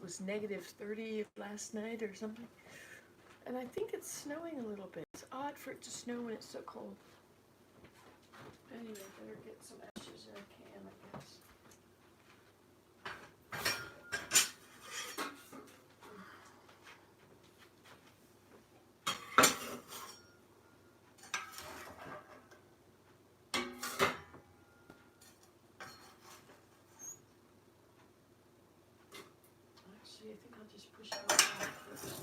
was -30 last night or something. And I think it's snowing a little bit. It's odd for it to snow when it's so cold. Anyway, better get some ashes in a can, I guess. Actually, I think I'll just push it all out first.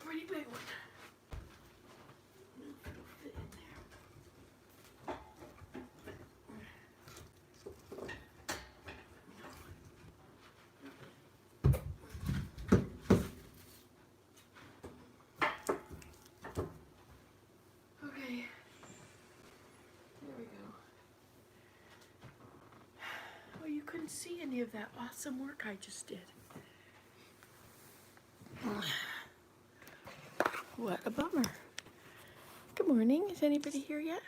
Pretty big one. It'll fit in there. Okay. There we go. Oh, you couldn't see any of that awesome work I just did. What a bummer. Good morning. Is anybody here yet?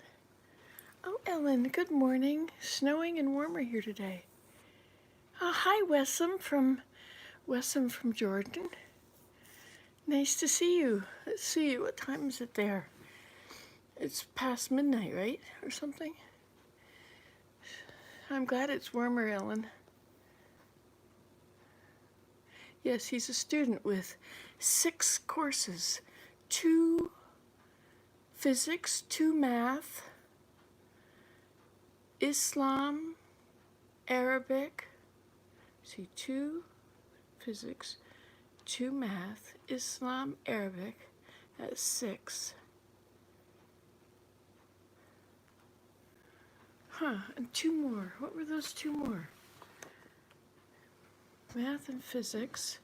Oh, Ellen, good morning. Snowing and warmer here today. Hi, Wessam from Jordan. Nice to see you. Let's see, what time is it there? It's past midnight, right? Or something? I'm glad it's warmer, Ellen. Yes, he's a student with 6 courses. 2 physics, 2 math, Islam, Arabic. See, 2 physics, 2 math, Islam, Arabic. That's 6. Huh, and 2 more. What were those 2 more? Math and physics.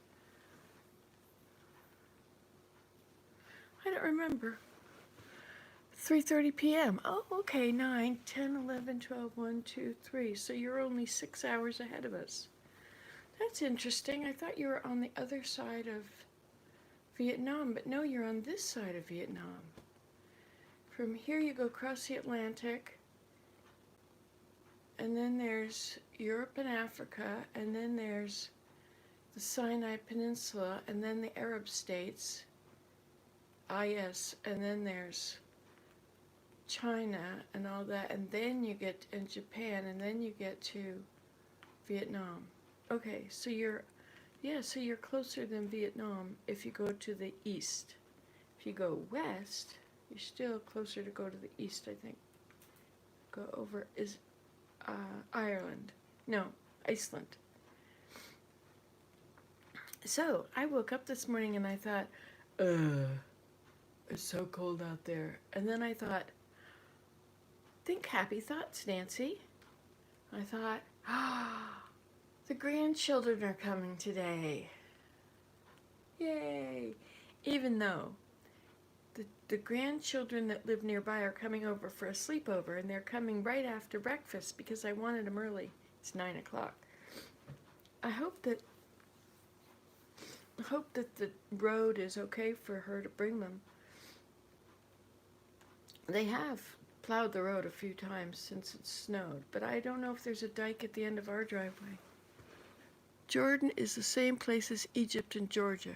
I don't remember. 3:30 p.m. Oh, okay, 9, 10, 11, 12, 1, 2, 3. So you're only 6 hours ahead of us. That's interesting. I thought you were on the other side of Vietnam, but no, you're on this side of Vietnam. From here you go across the Atlantic, and then there's Europe and Africa, and then there's the Sinai Peninsula, and then the Arab states, IS, and then there's China and all that, and then you get in Japan, and then you get to Vietnam. Okay, so you're closer than Vietnam if you go to the east. If you go west, you're still closer to go to the east, I think. Go over is Ireland. No, Iceland. So I woke up this morning and I thought, it's so cold out there. And then I thought, think happy thoughts, Nancy. I thought, the grandchildren are coming today. Yay! Even though the grandchildren that live nearby are coming over for a sleepover, and they're coming right after breakfast because I wanted them early. It's 9 o'clock. I hope that the road is okay for her to bring them. They have plowed the road a few times since it snowed, but I don't know if there's a dike at the end of our driveway. Jordan is the same place as Egypt and Georgia.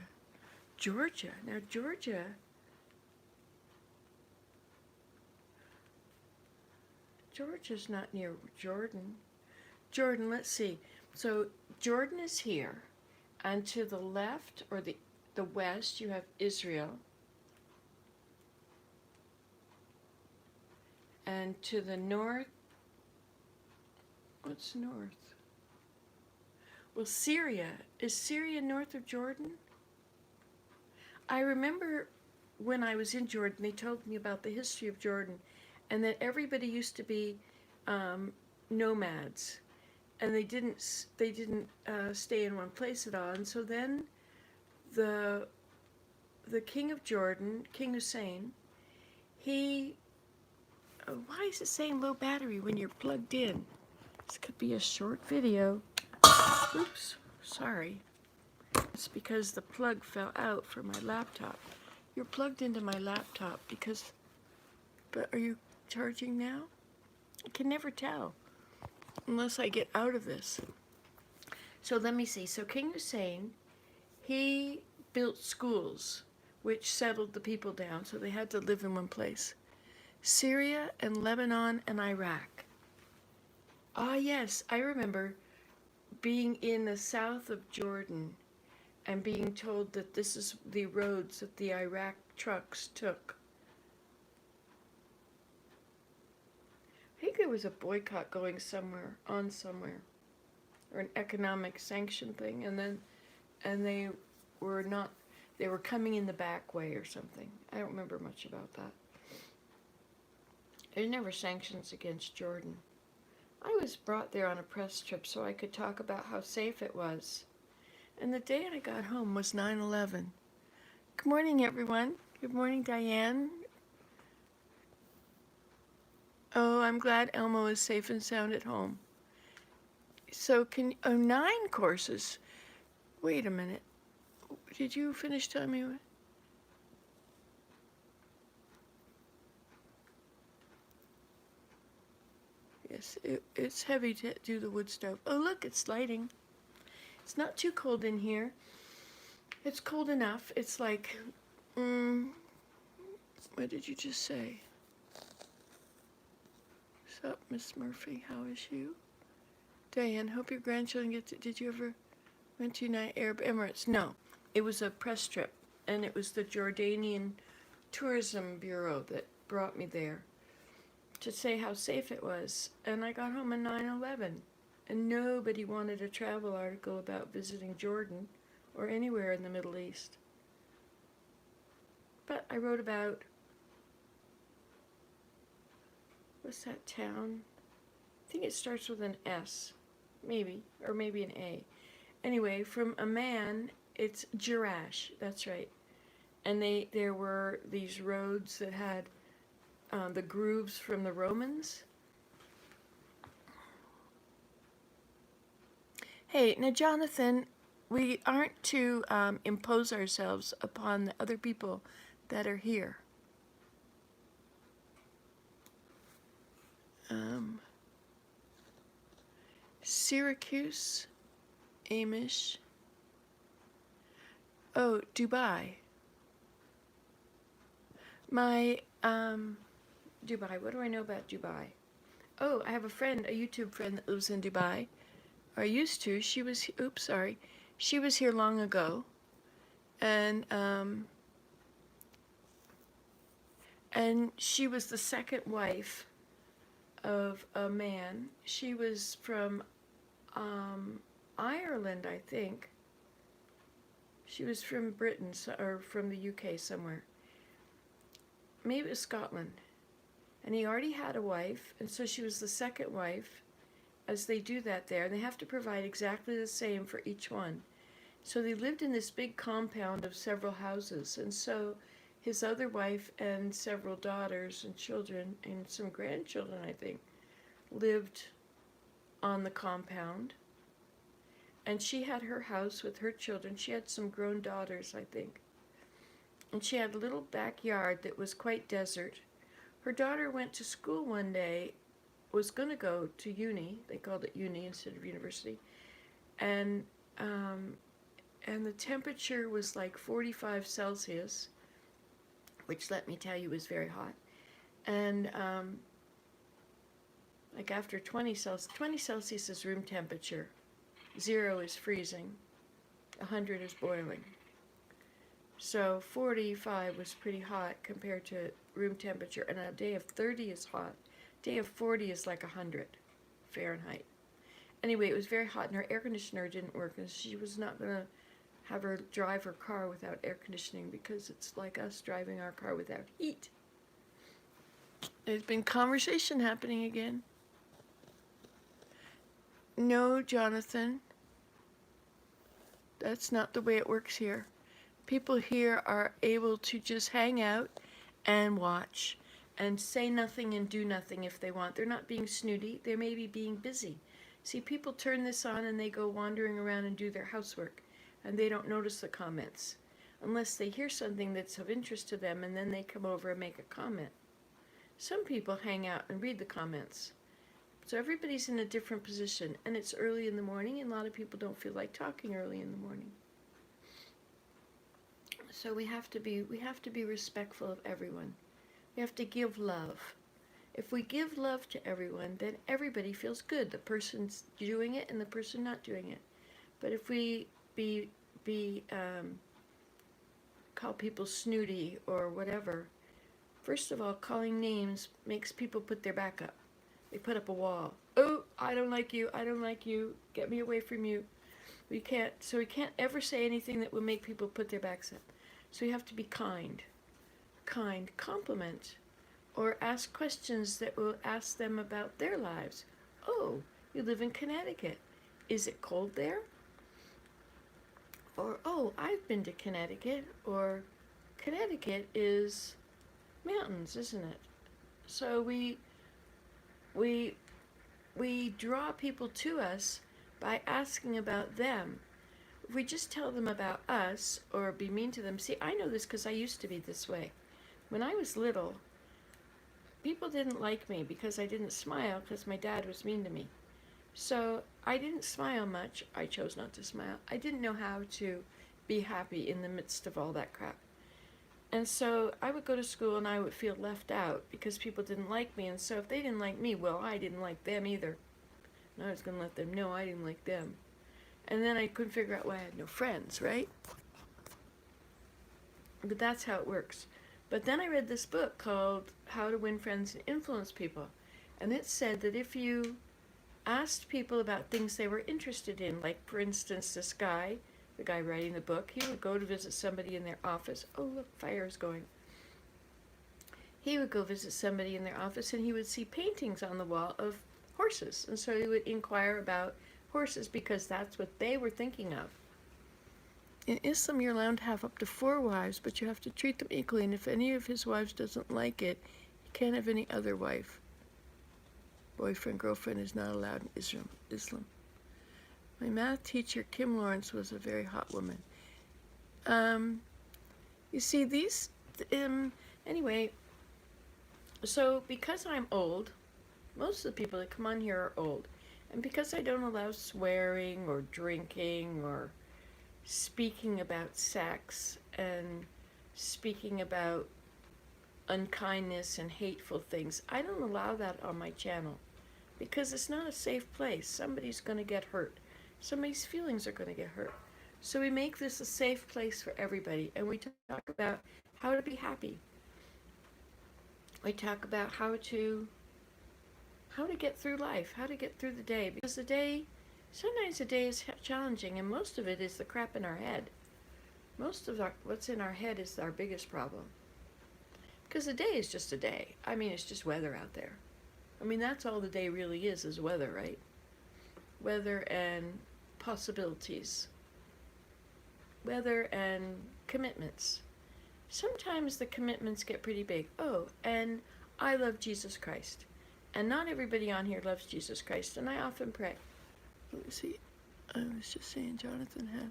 Georgia? Now Georgia's not near Jordan. Jordan, let's see. So Jordan is here, and to the left, or the west, you have Israel. And to the north, what's north? Well, Syria. Is Syria north of Jordan? I remember when I was in Jordan, they told me about the history of Jordan, and that everybody used to be nomads, and they didn't stay in one place at all. And so then the king of Jordan, King Hussein, he why is it saying low battery when you're plugged in? This could be a short video. Oops, sorry. It's because the plug fell out for my laptop. You're plugged into my laptop because, but are you charging now? I can never tell unless I get out of this. So let me see. So King Hussein, he built schools which settled the people down, so they had to live in one place. Syria and Lebanon and Iraq. Ah, yes, I remember being in the south of Jordan and being told that this is the roads that the Iraq trucks took. I think there was a boycott going somewhere, or an economic sanction thing, and they were coming in the back way or something. I don't remember much about that. There's never sanctions against Jordan. I was brought there on a press trip so I could talk about how safe it was. And the day I got home was 9/11. Good morning, everyone. Good morning, Diane. Oh, I'm glad Elmo is safe and sound at home. So 9 courses. Wait a minute. Did you finish telling me what? Yes, it's heavy to do the wood stove. Oh, look, it's lighting. It's not too cold in here. It's cold enough. It's like, what did you just say? What's up, Miss Murphy? How is you? Diane, hope your grandchildren did you ever went to United Arab Emirates? No, it was a press trip, and it was the Jordanian Tourism Bureau that brought me there to say how safe it was. And I got home on 9/11, and nobody wanted a travel article about visiting Jordan or anywhere in the Middle East. But I wrote about, what's that town? I think it starts with an S, maybe, or maybe an A. Anyway, from Amman, it's Jerash, that's right. And there were these roads that had the grooves from the Romans. Hey, now Jonathan, we aren't to impose ourselves upon the other people that are here. Syracuse, Amish. Oh, Dubai. My, Dubai, what do I know about Dubai? Oh, I have a friend, a YouTube friend that lives in Dubai. Or used to. She was, oops, sorry. She was here long ago. And she was the second wife of a man. She was from Ireland, I think. She was from Britain, or from the UK somewhere. Maybe it was Scotland. And he already had a wife, and so she was the second wife, as they do that there. And they have to provide exactly the same for each one. So they lived in this big compound of several houses. And so his other wife and several daughters and children, and some grandchildren, I think, lived on the compound. And she had her house with her children. She had some grown daughters, I think. And she had a little backyard that was quite desert. Her daughter went to school one day, was going to go to uni. They called it uni instead of university. And the temperature was like 45 Celsius, which, let me tell you, was very hot. And like after 20 Celsius is room temperature. 0 is freezing. 100 is boiling. So 45 was pretty hot compared to room temperature, and a day of 30 is hot. A day of 40 is like 100 Fahrenheit. Anyway, it was very hot, and her air conditioner didn't work, and she was not going to have her drive her car without air conditioning, because it's like us driving our car without heat. There's been conversation happening again. No, Jonathan. That's not the way it works here. People here are able to just hang out and watch and say nothing and do nothing if they want. They're not being snooty. They may be being busy. See, people turn this on and they go wandering around and do their housework, and they don't notice the comments unless they hear something that's of interest to them, and then they come over and make a comment. Some people hang out and read the comments. So everybody's in a different position, and it's early in the morning, and a lot of people don't feel like talking early in the morning. So we have to be respectful of everyone. We have to give love. If we give love to everyone, then everybody feels good. The person's doing it and the person not doing it. But if we call people snooty or whatever, first of all, calling names makes people put their back up. They put up a wall. Oh, I don't like you. I don't like you. Get me away from you. We can't ever say anything that will make people put their backs up. So you have to be kind, compliment, or ask questions that will ask them about their lives. Oh, you live in Connecticut. Is it cold there? Or, oh, I've been to Connecticut. Or, Connecticut is mountains, isn't it? So we draw people to us by asking about them. If we just tell them about us or be mean to them, see, I know this because I used to be this way. When I was little, people didn't like me because I didn't smile because my dad was mean to me. So I didn't smile much. I chose not to smile. I didn't know how to be happy in the midst of all that crap. And so I would go to school and I would feel left out because people didn't like me. And so if they didn't like me, well, I didn't like them either. And I was going to let them know I didn't like them. And then I couldn't figure out why I had no friends, right? But that's how it works. But then I read this book called How to Win Friends and Influence People. And it said that if you asked people about things they were interested in, like, for instance, this guy, the guy writing the book, he would go to visit somebody in their office. Oh, look, fire's going. He would go visit somebody in their office, and he would see paintings on the wall of horses. And so he would inquire about horses because that's what they were thinking of. In Islam, you're allowed to have up to 4 wives, but you have to treat them equally. And if any of his wives doesn't like it, he can't have any other wife. Boyfriend, girlfriend is not allowed in Islam. My math teacher, Kim Lawrence, was a very hot woman. You see, these, anyway, so because I'm old, most of the people that come on here are old. And because I don't allow swearing or drinking or speaking about sex and speaking about unkindness and hateful things, I don't allow that on my channel because it's not a safe place. Somebody's going to get hurt. Somebody's feelings are going to get hurt. So we make this a safe place for everybody, and we talk about how to be happy. We talk about how to get through life, how to get through the day, because sometimes the day is challenging, and most of it is the crap in our head. Most of what's in our head is our biggest problem. Because the day is just a day. I mean, it's just weather out there. I mean, that's all the day really is weather, right? Weather and possibilities. Weather and commitments. Sometimes the commitments get pretty big. Oh, and I love Jesus Christ. And not everybody on here loves Jesus Christ, and I often pray. Let me see. I was just saying Jonathan had...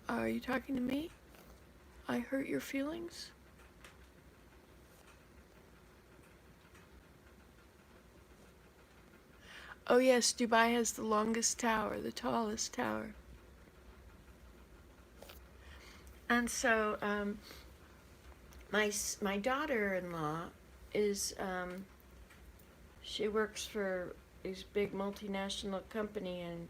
Are you talking to me? I hurt your feelings? Oh yes, Dubai has the longest tower, the tallest tower. And so, my daughter-in-law is, she works for this big multinational company and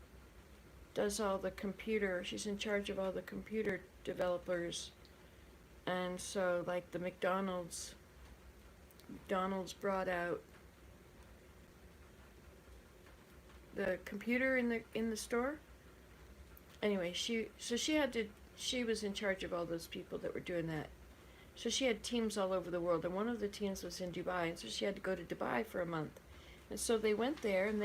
does all the computer, she's in charge of all the computer developers. And so, like the McDonald's brought out the computer in the store. Anyway, she was in charge of all those people that were doing that. So she had teams all over the world, and one of the teams was in Dubai, and so she had to go to Dubai for a month. And so they went there, and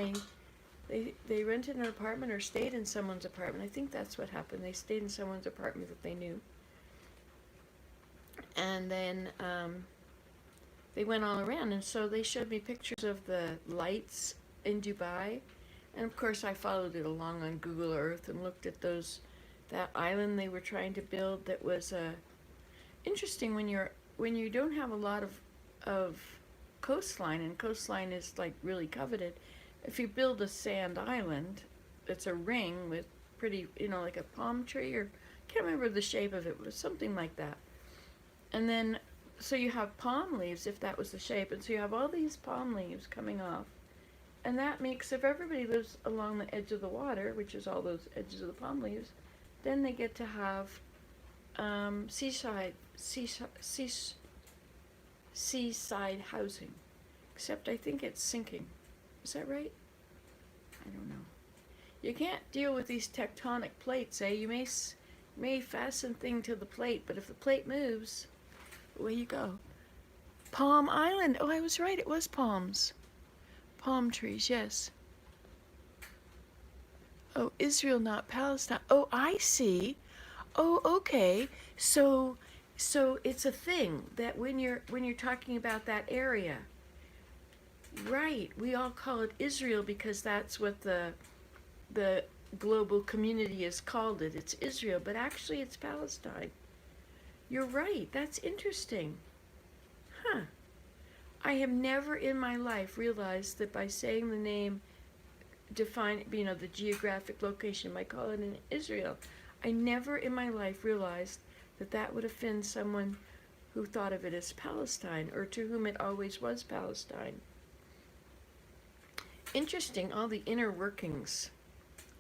they rented an apartment or stayed in someone's apartment. I think that's what happened. They stayed in someone's apartment that they knew. And then they went all around, and so they showed me pictures of the lights in Dubai. And of course I followed it along on Google Earth and looked at that island they were trying to build that was interesting when you don't have a lot of coastline, and coastline is like really coveted. If you build a sand island, it's a ring with pretty, like a palm tree, or I can't remember the shape of it, but it was something like that. And then so you have palm leaves, if that was the shape, and so you have all these palm leaves coming off. And that makes, if everybody lives along the edge of the water, which is all those edges of the palm leaves, then they get to have seaside housing. Except I think it's sinking. Is that right? I don't know. You can't deal with these tectonic plates, eh? You may fasten thing to the plate, but if the plate moves, away you go. Palm Island. Oh, I was right. It was palms. Palm trees, yes. Oh, Israel, not Palestine. Oh, I see. Oh, okay. So it's a thing that when you're talking about that area, right? We all call it Israel because that's what the global community has called it. It's Israel, but actually it's Palestine. You're right. That's interesting. Huh. I have never in my life realized that by saying the name, define, the geographic location, I call it in Israel. I never in my life realized that that would offend someone who thought of it as Palestine, or to whom it always was Palestine. Interesting, all the inner workings,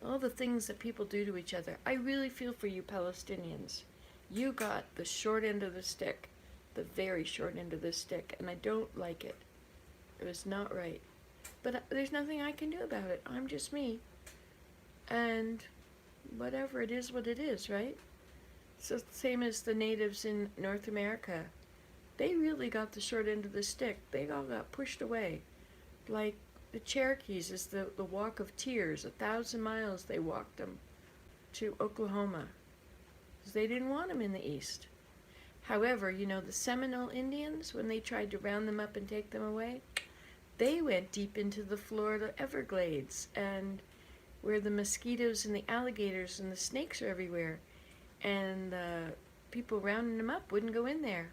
all the things that people do to each other. I really feel for you Palestinians. You got the short end of the stick. The very short end of the stick, and I don't like it. It was not right. But there's nothing I can do about it. I'm just me. And whatever it is, what it is, right? So the same as the natives in North America. They really got the short end of the stick. They all got pushed away. Like the Cherokees is the walk of tears. 1,000 miles they walked them to Oklahoma. Because they didn't want them in the East. However, the Seminole Indians, when they tried to round them up and take them away, they went deep into the Florida Everglades, and where the mosquitoes and the alligators and the snakes are everywhere, and the people rounding them up wouldn't go in there.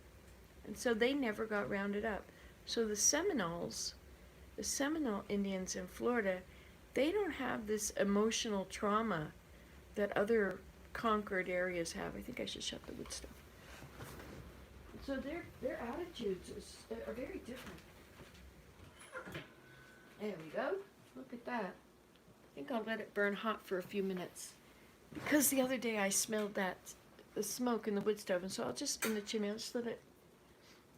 And so they never got rounded up. So the Seminole Indians in Florida, they don't have this emotional trauma that other conquered areas have. I think I should shut the wood stove. So their attitudes are very different. There we go. Look at that. I think I'll let it burn hot for a few minutes. Because the other day I smelled the smoke in the wood stove, and so I'll just let it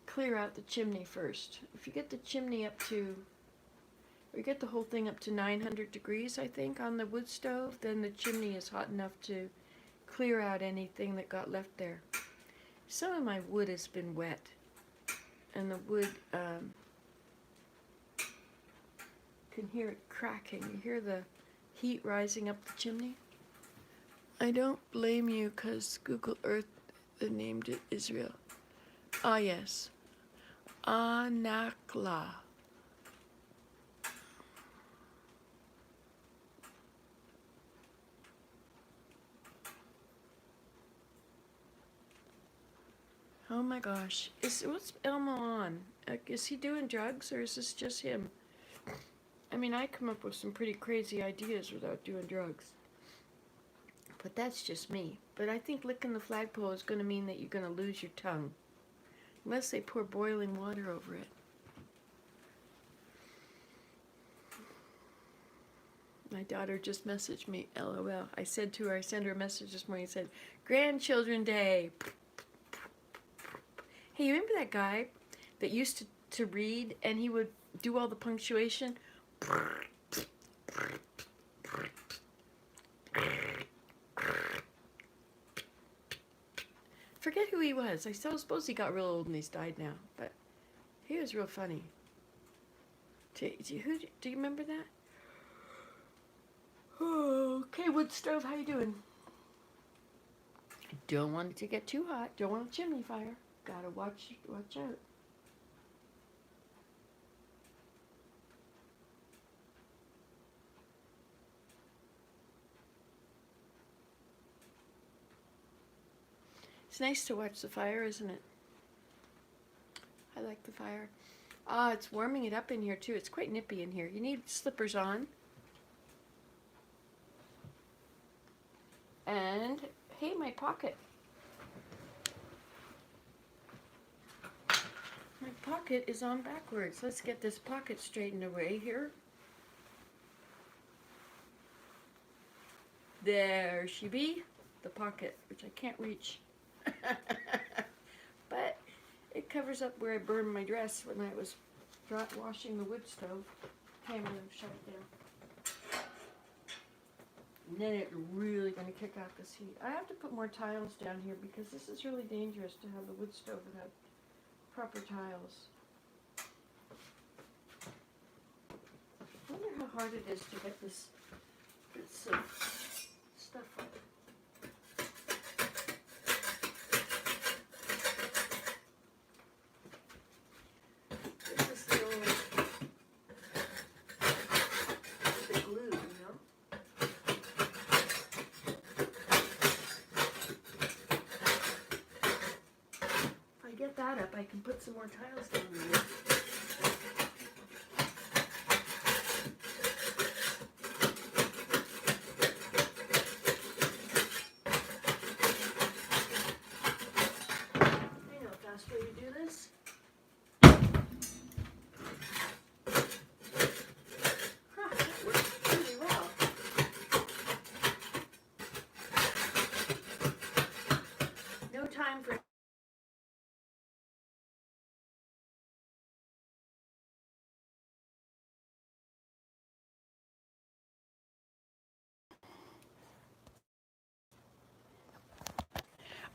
clear out the chimney first. If you get the chimney up to We get the whole thing up to 900 degrees, I think, on the wood stove. Then the chimney is hot enough to clear out anything that got left there. Some of my wood has been wet, and the wood, can hear it cracking. You hear the heat rising up the chimney? I don't blame you because Google Earth named it Israel. Ah, yes. Anakla. Oh my gosh. What's Elmo on? Is he doing drugs or is this just him? I mean, I come up with some pretty crazy ideas without doing drugs. But that's just me. But I think licking the flagpole is going to mean that you're going to lose your tongue. Unless they pour boiling water over it. My daughter just messaged me, LOL. I sent her a message this morning. I said, Grandchildren Day. Hey, you remember that guy that used to read and he would do all the punctuation? Forget who he was. I still suppose he got real old and he's died now, but he was real funny. Do you remember that? Oh, okay, wood stove, how you doing? Don't want it to get too hot. Don't want a chimney fire. Gotta watch out. It's nice to watch the fire, isn't it? I like the fire. Ah, it's warming it up in here too. It's quite nippy in here. You need slippers on. And, hey, my pocket. My pocket is on backwards. Let's get this pocket straightened away here. There she be, the pocket, which I can't reach. But it covers up where I burned my dress when I was washing the wood stove. Okay, I'm going to shut it down. And then it's really going to kick out this heat. I have to put more tiles down here because this is really dangerous to have the wood stove without proper tiles. I wonder how hard it is to get this stuff up. This is the old the glue, you know? If I get that up, I can put some more tiles down there. I know a fast way to do this. Huh, that works pretty well. No time for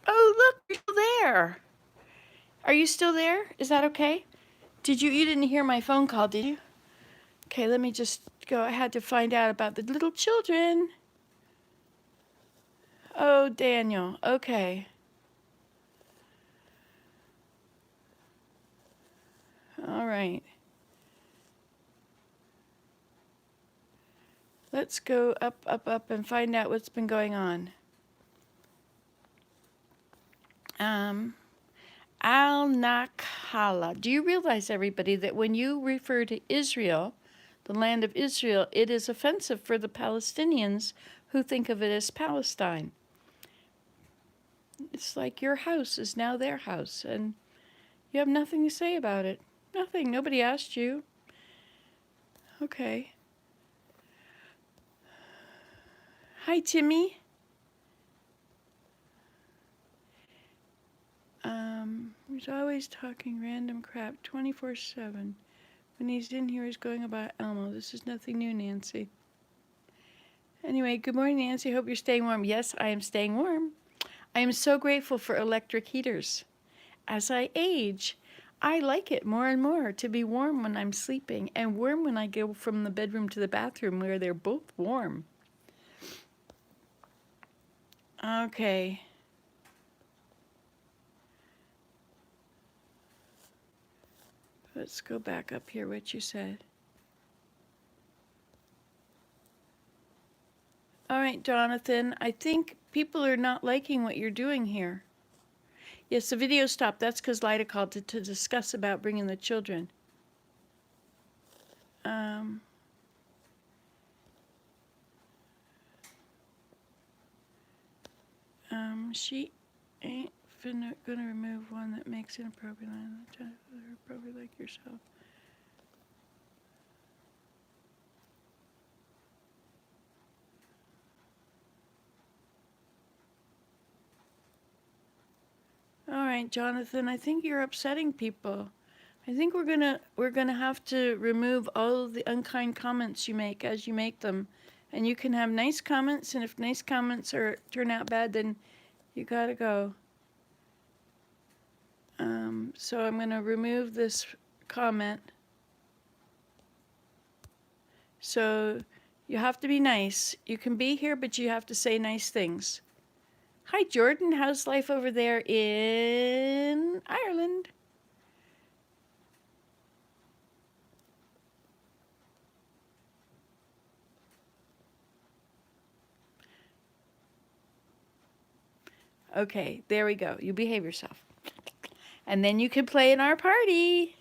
Oh, look, you're still there. Are you still there? Is that okay? You didn't hear my phone call, did you? Okay, let me just go. I had to find out about the little children. Oh, Daniel. Okay. All right. Let's go up, and find out what's been going on. Al-Nakhala. Do you realize, everybody, that when you refer to Israel, the land of Israel, it is offensive for the Palestinians who think of it as Palestine? It's like your house is now their house, and you have nothing to say about it. Nothing. Nobody asked you. Okay. Hi, Timmy. He's always talking random crap 24/7. When he's in here, he's going about Elmo. This is nothing new, Nancy. Anyway, good morning, Nancy. Hope you're staying warm. Yes, I am staying warm. I am so grateful for electric heaters. As I age, I like it more and more to be warm when I'm sleeping and warm when I go from the bedroom to the bathroom where they're both warm. Okay. Let's go back up here, what you said. All right, Jonathan, I think people are not liking what you're doing here. Yes, the video stopped. That's because Lyda called to discuss about bringing the children. She ain't gonna remove one that makes inappropriate appropriate like yourself. All right, Jonathan, I think you're upsetting people. I think we're gonna have to remove all of the unkind comments you make as you make them, and you can have nice comments. And if nice comments turn out bad, then you gotta go. So I'm gonna remove this comment. So you have to be nice. You can be here, but you have to say nice things. Hi, Jordan. How's life over there in Ireland? Okay, there we go. You behave yourself. And then you can play in our party.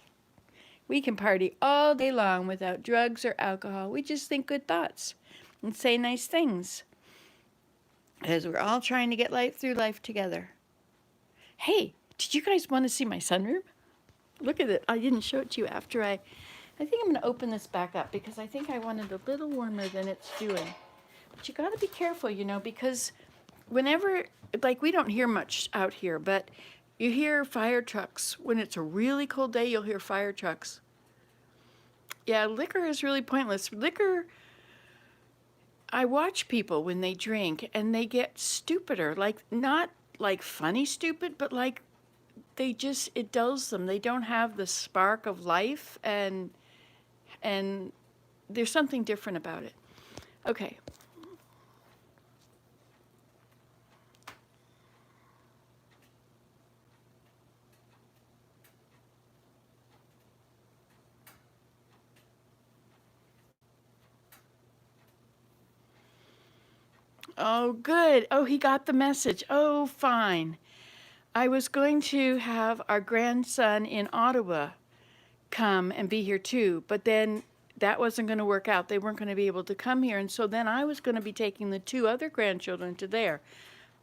We can party all day long without drugs or alcohol. We just think good thoughts and say nice things. Because we're all trying to get life through life together. Hey, did you guys want to see my sunroom? Look at it. I didn't show it to you after I think I'm going to open this back up because I think I want it a little warmer than it's doing. But you got to be careful, you know, because whenever, like, we don't hear much out here, but you hear fire trucks. When it's a really cold day, you'll hear fire trucks. Yeah, liquor is really pointless. Liquor, I watch people when they drink and they get stupider, like not like funny stupid, but like it dulls them. They don't have the spark of life and there's something different about it. Okay. Oh, good. Oh, he got the message. Oh, fine. I was going to have our grandson in Ottawa come and be here too, but then that wasn't going to work out. They weren't going to be able to come here. And so then I was going to be taking the two other grandchildren to there.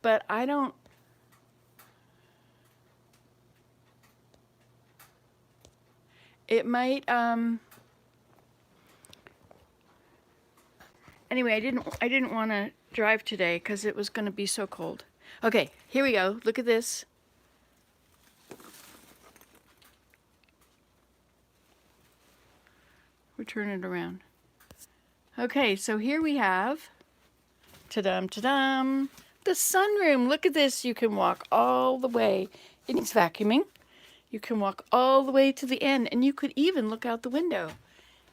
But I don't. It might, anyway, I didn't want to drive today because it was going to be so cold. Okay, here we go. Look at this. We'll turn it around. Okay, so here we have, ta-dum, ta-dum, the sunroom. Look at this. You can walk all the way. It needs vacuuming. You can walk all the way to the end, and you could even look out the window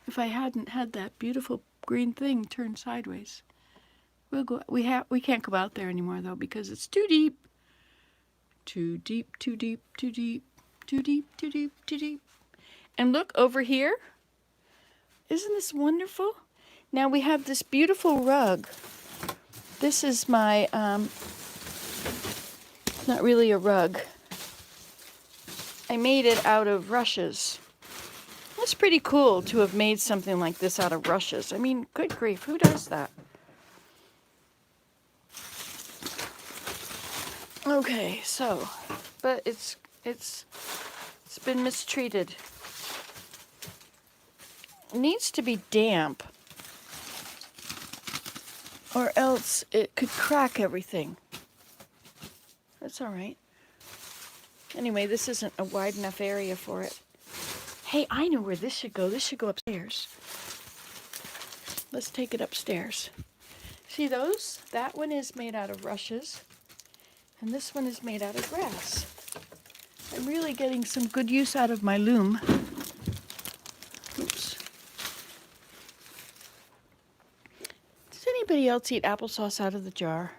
if I hadn't had that beautiful green thing turned sideways. We'll go. We can't go out there anymore though because it's too deep. Too deep, too deep, too deep, too deep, too deep, too deep. And look over here. Isn't this wonderful? Now we have this beautiful rug. This is my, not really a rug. I made it out of rushes. That's pretty cool to have made something like this out of rushes. I mean, good grief, who does that? Okay, so, but it's been mistreated. It needs to be damp, or else it could crack everything. That's all right. Anyway, this isn't a wide enough area for it. Hey, I know where this should go. This should go upstairs. Let's take it upstairs. See those? That one is made out of rushes, and this one is made out of grass. I'm really getting some good use out of my loom. Oops. Does anybody else eat applesauce out of the jar?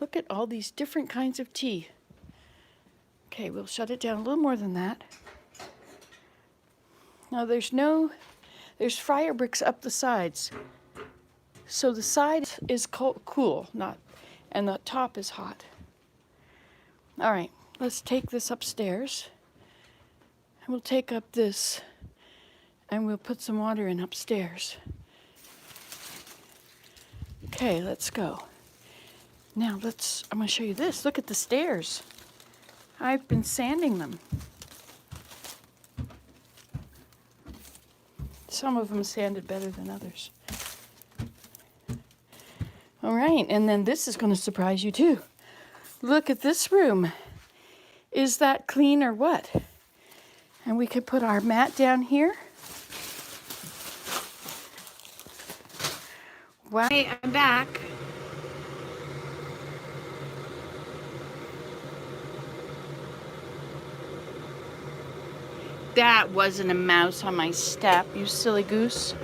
Look at all these different kinds of tea. Okay, we'll shut it down a little more than that. Now there's fryer bricks up the sides. So the side is cool, and the top is hot. All right, let's take this upstairs. And we'll take up this and we'll put some water in upstairs. Okay, let's go. Now I'm gonna show you this. Look at the stairs. I've been sanding them. Some of them sanded better than others. All right, and then this is going to surprise you too. Look at this room. Is that clean or what? And we could put our mat down here. Wow, hey, I'm back. That wasn't a mouse on my step, you silly goose.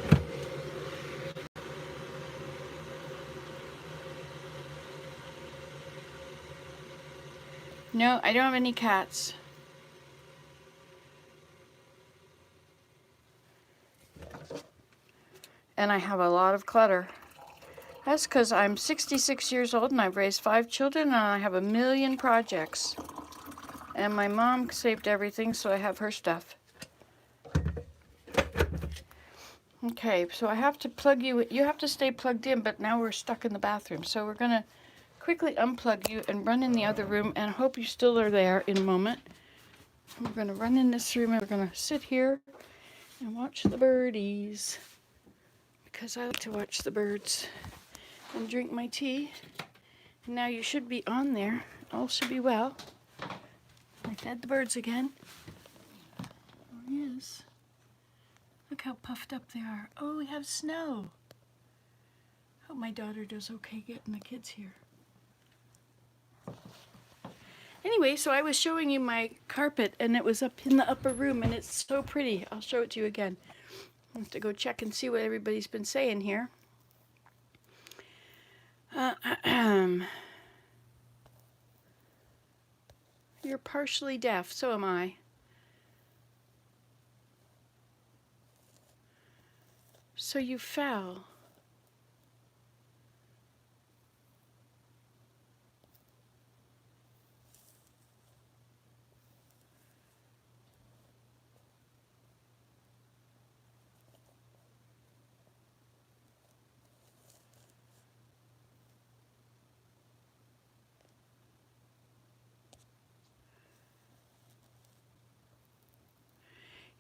No, I don't have any cats. And I have a lot of clutter. That's because I'm 66 years old and I've raised 5 children and I have a million projects. And my mom saved everything, so I have her stuff. Okay, so I have to plug you. You have to stay plugged in, but now we're stuck in the bathroom. So we're going to quickly unplug you and run in the other room, and I hope you still are there in a moment. We're going to run in this room, and we're going to sit here and watch the birdies, because I like to watch the birds and drink my tea. And now you should be on there. All should be well. I fed the birds again. Oh, yes. Look how puffed up they are. Oh, we have snow. Hope my daughter does okay getting the kids here. Anyway, so I was showing you my carpet, and it was up in the upper room, and it's so pretty. I'll show it to you again. I have to go check and see what everybody's been saying here. You're partially deaf, so am I. So you fell.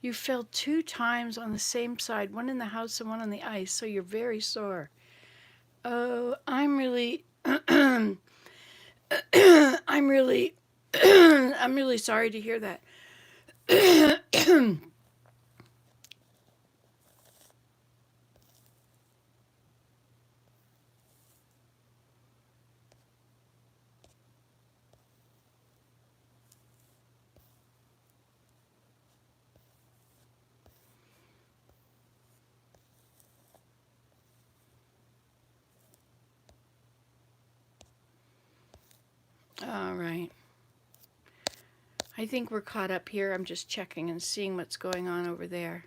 You fell 2 times on the same side, one in the house and one on the ice, so you're very sore. Oh, I'm really, I'm really, I'm really sorry to hear that. All right. I think we're caught up here. I'm just checking and seeing what's going on over there.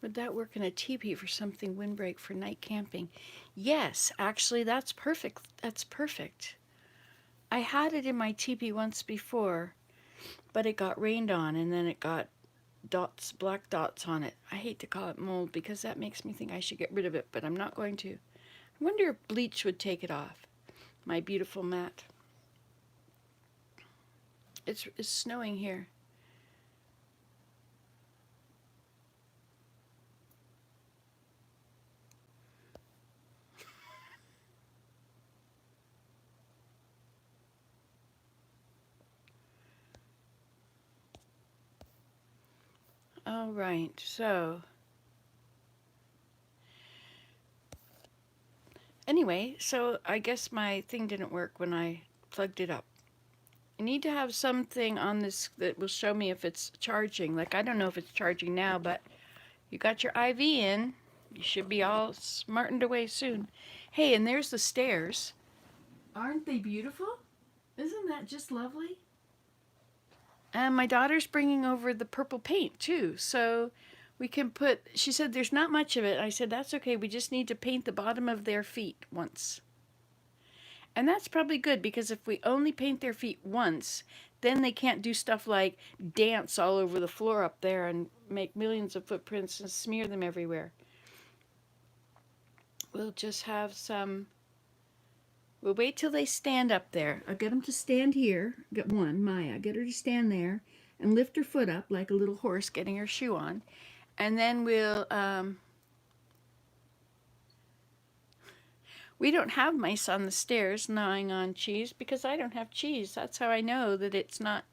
Would that work in a teepee for something windbreak for night camping? Yes, actually, that's perfect. That's perfect. I had it in my teepee once before, but it got rained on and then it got dots, black dots on it. I hate to call it mold because that makes me think I should get rid of it, but I'm not going to. I wonder if bleach would take it off. My beautiful mat. It's snowing here. All right, so anyway, so I guess my thing didn't work when I plugged it up. I need to have something on this that will show me if it's charging. Like, I don't know if it's charging now, but you got your IV in. You should be all smartened away soon. Hey, and there's the stairs. Aren't they beautiful? Isn't that just lovely? And my daughter's bringing over the purple paint too, so we can put, she said there's not much of it. I said that's okay, we just need to paint the bottom of their feet once. And that's probably good because if we only paint their feet once, then they can't do stuff like dance all over the floor up there and make millions of footprints and smear them everywhere. We'll just have some, we'll wait till they stand up there. I'll get them to stand here. Get one, Maya, get her to stand there and lift her foot up like a little horse getting her shoe on. And then we'll, we don't have mice on the stairs gnawing on cheese because I don't have cheese. That's how I know that it's not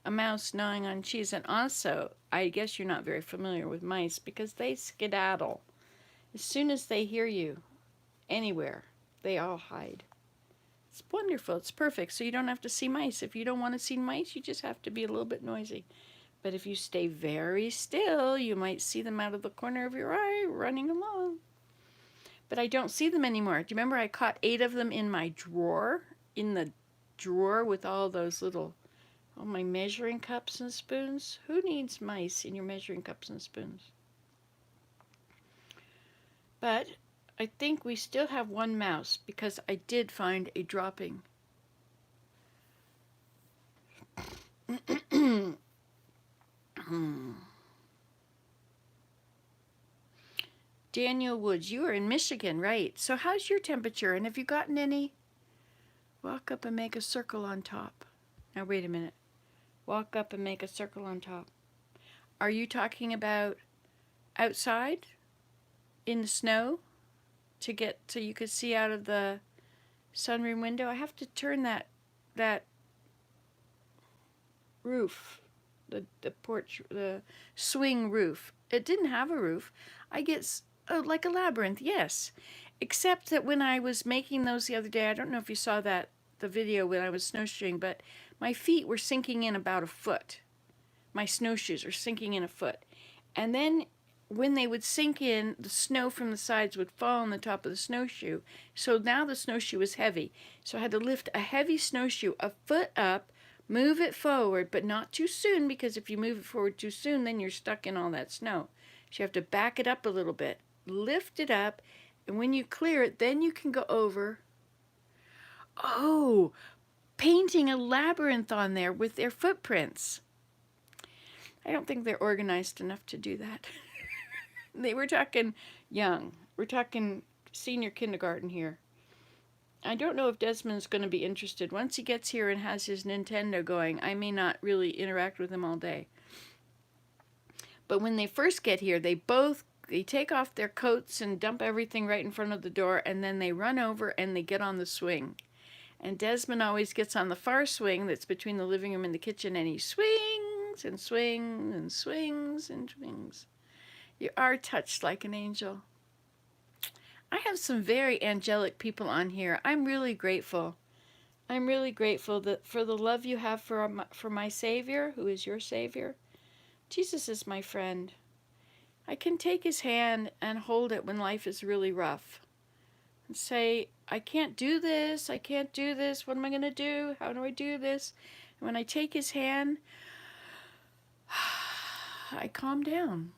a mouse gnawing on cheese. And also, I guess you're not very familiar with mice because they skedaddle. As soon as they hear you anywhere, they all hide. It's wonderful. It's perfect. So you don't have to see mice. If you don't want to see mice, you just have to be a little bit noisy. But if you stay very still, you might see them out of the corner of your eye running along. But I don't see them anymore. Do you remember I caught 8 of them in my drawer? In the drawer with all those little, all my measuring cups and spoons? Who needs mice in your measuring cups and spoons? But I think we still have one mouse because I did find a dropping. Daniel Woods, you are in Michigan, right? So how's your temperature? And have you gotten any? Walk up and make a circle on top. Now wait a minute. Walk up and make a circle on top. Are you talking about outside in the snow to get so you could see out of the sunroom window? I have to turn that roof, the porch, the swing roof. It didn't have a roof. I get like a labyrinth, yes. Except that when I was making those the other day, I don't know if you saw that, the video when I was snowshoeing, but my feet were sinking in about a foot. My snowshoes are sinking in a foot. And then when they would sink in, the snow from the sides would fall on the top of the snowshoe. So now the snowshoe was heavy. So I had to lift a heavy snowshoe a foot up, move it forward, but not too soon, because if you move it forward too soon, then you're stuck in all that snow. So you have to back it up a little bit, lift it up, and when you clear it, then you can go over. Oh, painting a labyrinth on there with their footprints. I don't think they're organized enough to do that. They were talking young. We're talking senior kindergarten here. I don't know if Desmond's going to be interested. Once he gets here and has his Nintendo going, I may not really interact with him all day. But when they first get here, they take off their coats and dump everything right in front of the door, and then they run over and they get on the swing. And Desmond always gets on the far swing that's between the living room and the kitchen, and he swings and swings and swings and swings. You are touched like an angel. I have some very angelic people on here. I'm really grateful. I'm really grateful that for the love you have for my Savior, who is your Savior. Jesus is my friend. I can take his hand and hold it when life is really rough. And say, I can't do this. I can't do this. What am I going to do? How do I do this? And when I take his hand, I calm down.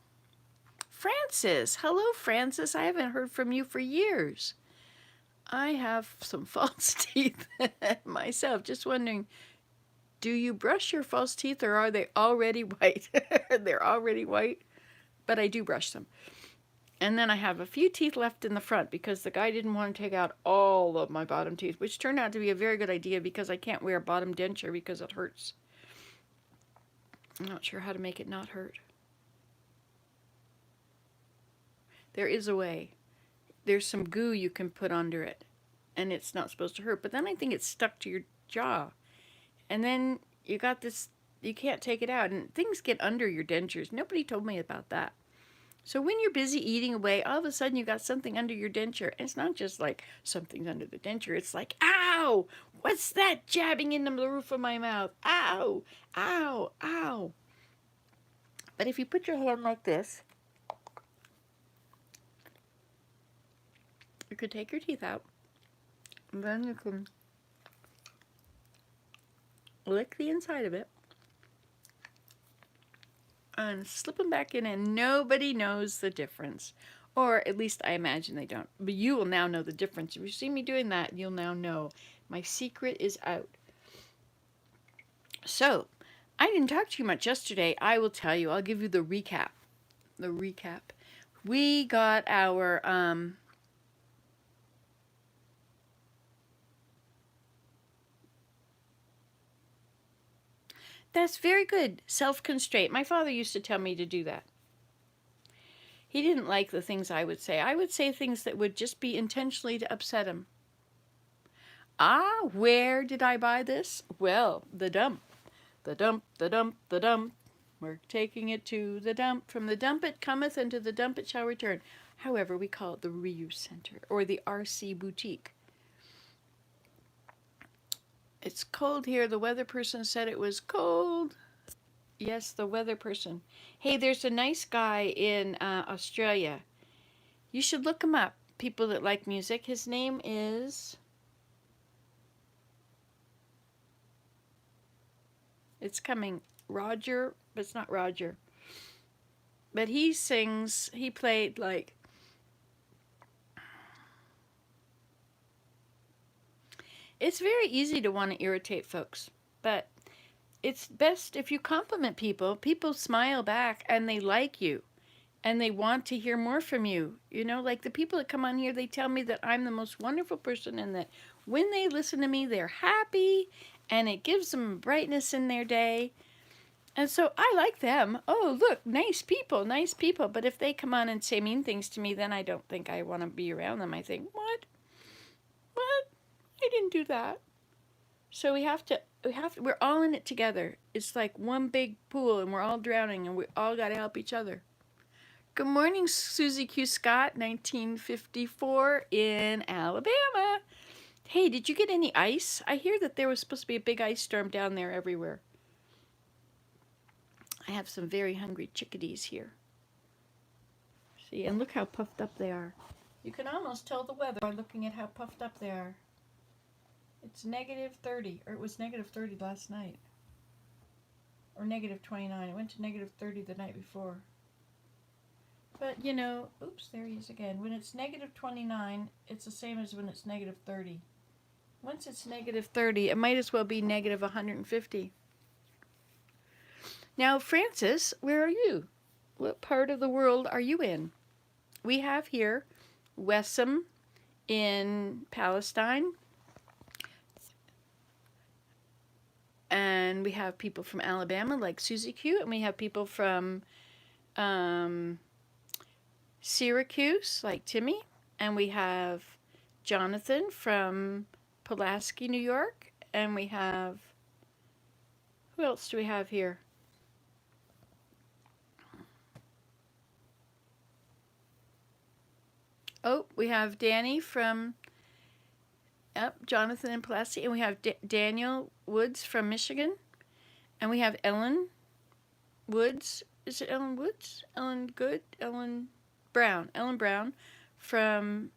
Francis. Hello, Francis. I haven't heard from you for years. I have some false teeth myself. Just wondering, do you brush your false teeth or are they already white? They're already white, but I do brush them. And then I have a few teeth left in the front because the guy didn't want to take out all of my bottom teeth, which turned out to be a very good idea because I can't wear a bottom denture because it hurts. I'm not sure how to make it not hurt. There is a way. There's some goo you can put under it, and it's not supposed to hurt. But then I think it's stuck to your jaw. And then you got this, you can't take it out, and things get under your dentures. Nobody told me about that. So when you're busy eating away, all of a sudden you got something under your denture. And it's not just like something's under the denture. It's like, ow, what's that jabbing into the roof of my mouth? Ow, ow, ow. But if you put your hand like this, you could take your teeth out. And then you can lick the inside of it. And slip them back in, and nobody knows the difference. Or at least I imagine they don't. But you will now know the difference. If you see me doing that, you'll now know. My secret is out. So, I didn't talk to you much yesterday. I will tell you. I'll give you the recap. The recap. We got our... That's very good. Self-constraint. My father used to tell me to do that. He didn't like the things I would say. I would say things that would just be intentionally to upset him. Ah, where did I buy this? Well, the dump. The dump, the dump, the dump. We're taking it to the dump. From the dump it cometh, and to the dump it shall return. However, we call it the reuse center, or the RC boutique. It's cold here. The weather person said it was cold. Yes, the weather person. Hey, there's a nice guy in Australia. You should look him up. People that like music. His name is... It's coming. Roger, but it's not Roger. But he sings, he played like... It's very easy to want to irritate folks, but it's best if you compliment people. People smile back and they like you and they want to hear more from you. You know, like the people that come on here, they tell me that I'm the most wonderful person and that when they listen to me, they're happy and it gives them brightness in their day. And so I like them. Oh, look, nice people, nice people. But if they come on and say mean things to me, then I don't think I want to be around them. I think, what? What? I didn't do that. So we're all in it together. It's like one big pool and we're all drowning and we all got to help each other. Good morning, Susie Q. Scott, 1954 in Alabama. Hey, did you get any ice? I hear that there was supposed to be a big ice storm down there everywhere. I have some very hungry chickadees here. See, and look how puffed up they are. You can almost tell the weather by looking at how puffed up they are. It's negative 30, or it was negative 30 last night. Or negative 29. It went to negative 30 the night before. But, you know, oops, there he is again. When it's negative 29, it's the same as when it's negative 30. Once it's negative 30, it might as well be negative 150. Now, Francis, where are you? What part of the world are you in? We have here Wessam in Palestine. And we have people from Alabama like Susie Q. And we have people from Syracuse like Timmy. And we have Jonathan from Pulaski, New York. And we have... Who else do we have here? Oh, we have Danny from... Jonathan and Pulaski, and we have Daniel Woods from Michigan, and we have Ellen Woods. Is it Ellen Woods? Ellen Good? Ellen Brown from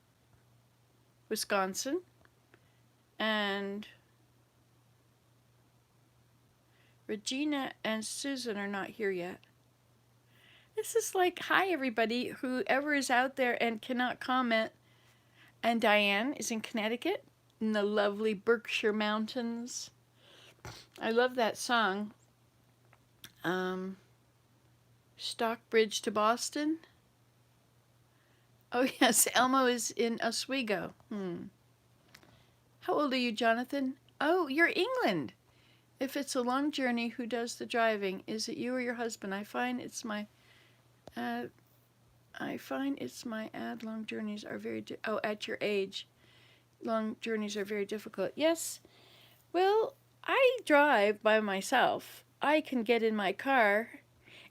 Wisconsin, and Regina and Susan are not here yet. This is like, hi everybody, whoever is out there and cannot comment. And Diane is in Connecticut, in the lovely Berkshire Mountains. I love that song. Um, Stockbridge to Boston. Oh yes, Elmo is in Oswego. How old are you, Jonathan? Oh, you're England. If it's a long journey, who does the driving? Is it you or your husband? I find it's my ad. Long journeys are very. At your age, long journeys are very difficult. Yes. Well, I drive by myself. I can get in my car.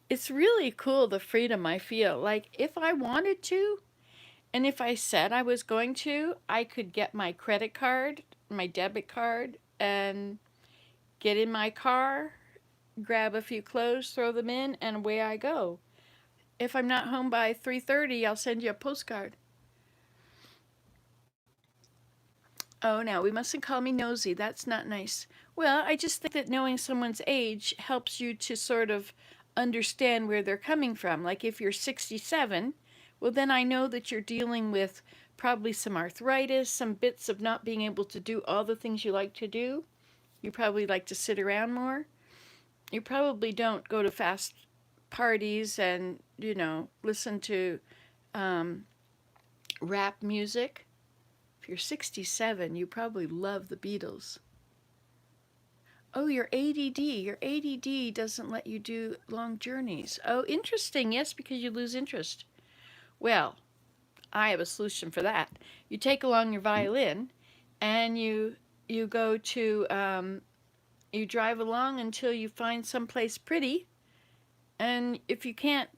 It's really cool the freedom I feel. Like if I wanted to, and if I said I was going to, I could get my credit card, my debit card, and get in my car, grab a few clothes, throw them in, and away I go. If I'm not home by 3:30, I'll send you a postcard. Oh, now we mustn't call me nosy. That's not nice. Well, I just think that knowing someone's age helps you to sort of understand where they're coming from. Like if you're 67, well, then I know that you're dealing with probably some arthritis, some bits of not being able to do all the things you like to do. You probably like to sit around more. You probably don't go to fast parties and, listen to um, rap music. If you're 67, you probably love the Beatles. Oh, your ADD. Your ADD doesn't let you do long journeys. Oh, interesting. Yes, because you lose interest. Well, I have a solution for that. You take along your violin, and you go to you drive along until you find someplace pretty, and if you can't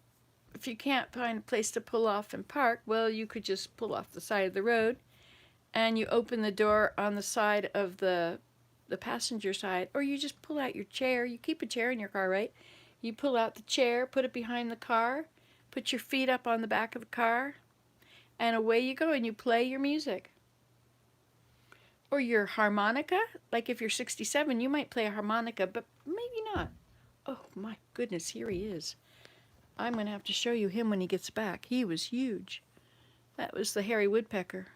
find a place to pull off and park, well, you could just pull off the side of the road, and you open the door on the side of the passenger side, or you just pull out your chair. You keep a chair in your car, right? You pull out the chair, put it behind the car, put your feet up on the back of the car, and away you go, and you play your music. Or your harmonica. Like if you're 67, you might play a harmonica, but maybe not. Oh my goodness, here he is. I'm going to have to show you him when he gets back. He was huge. That was the hairy woodpecker.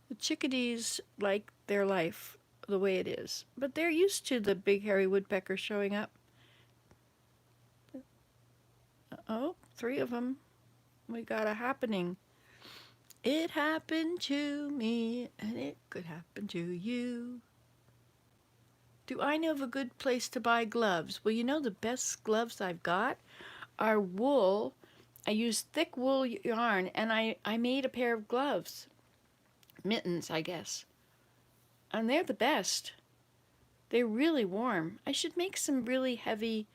The chickadees like their life the way it is, but they're used to the big hairy woodpecker showing up. Oh, 3 of them. We got a happening. It happened to me, and it could happen to you. Do I know of a good place to buy gloves? Well, the best gloves I've got are wool. I use thick wool yarn, and I made a pair of gloves. Mittens, I guess. And they're the best. They're really warm. I should make some really heavy,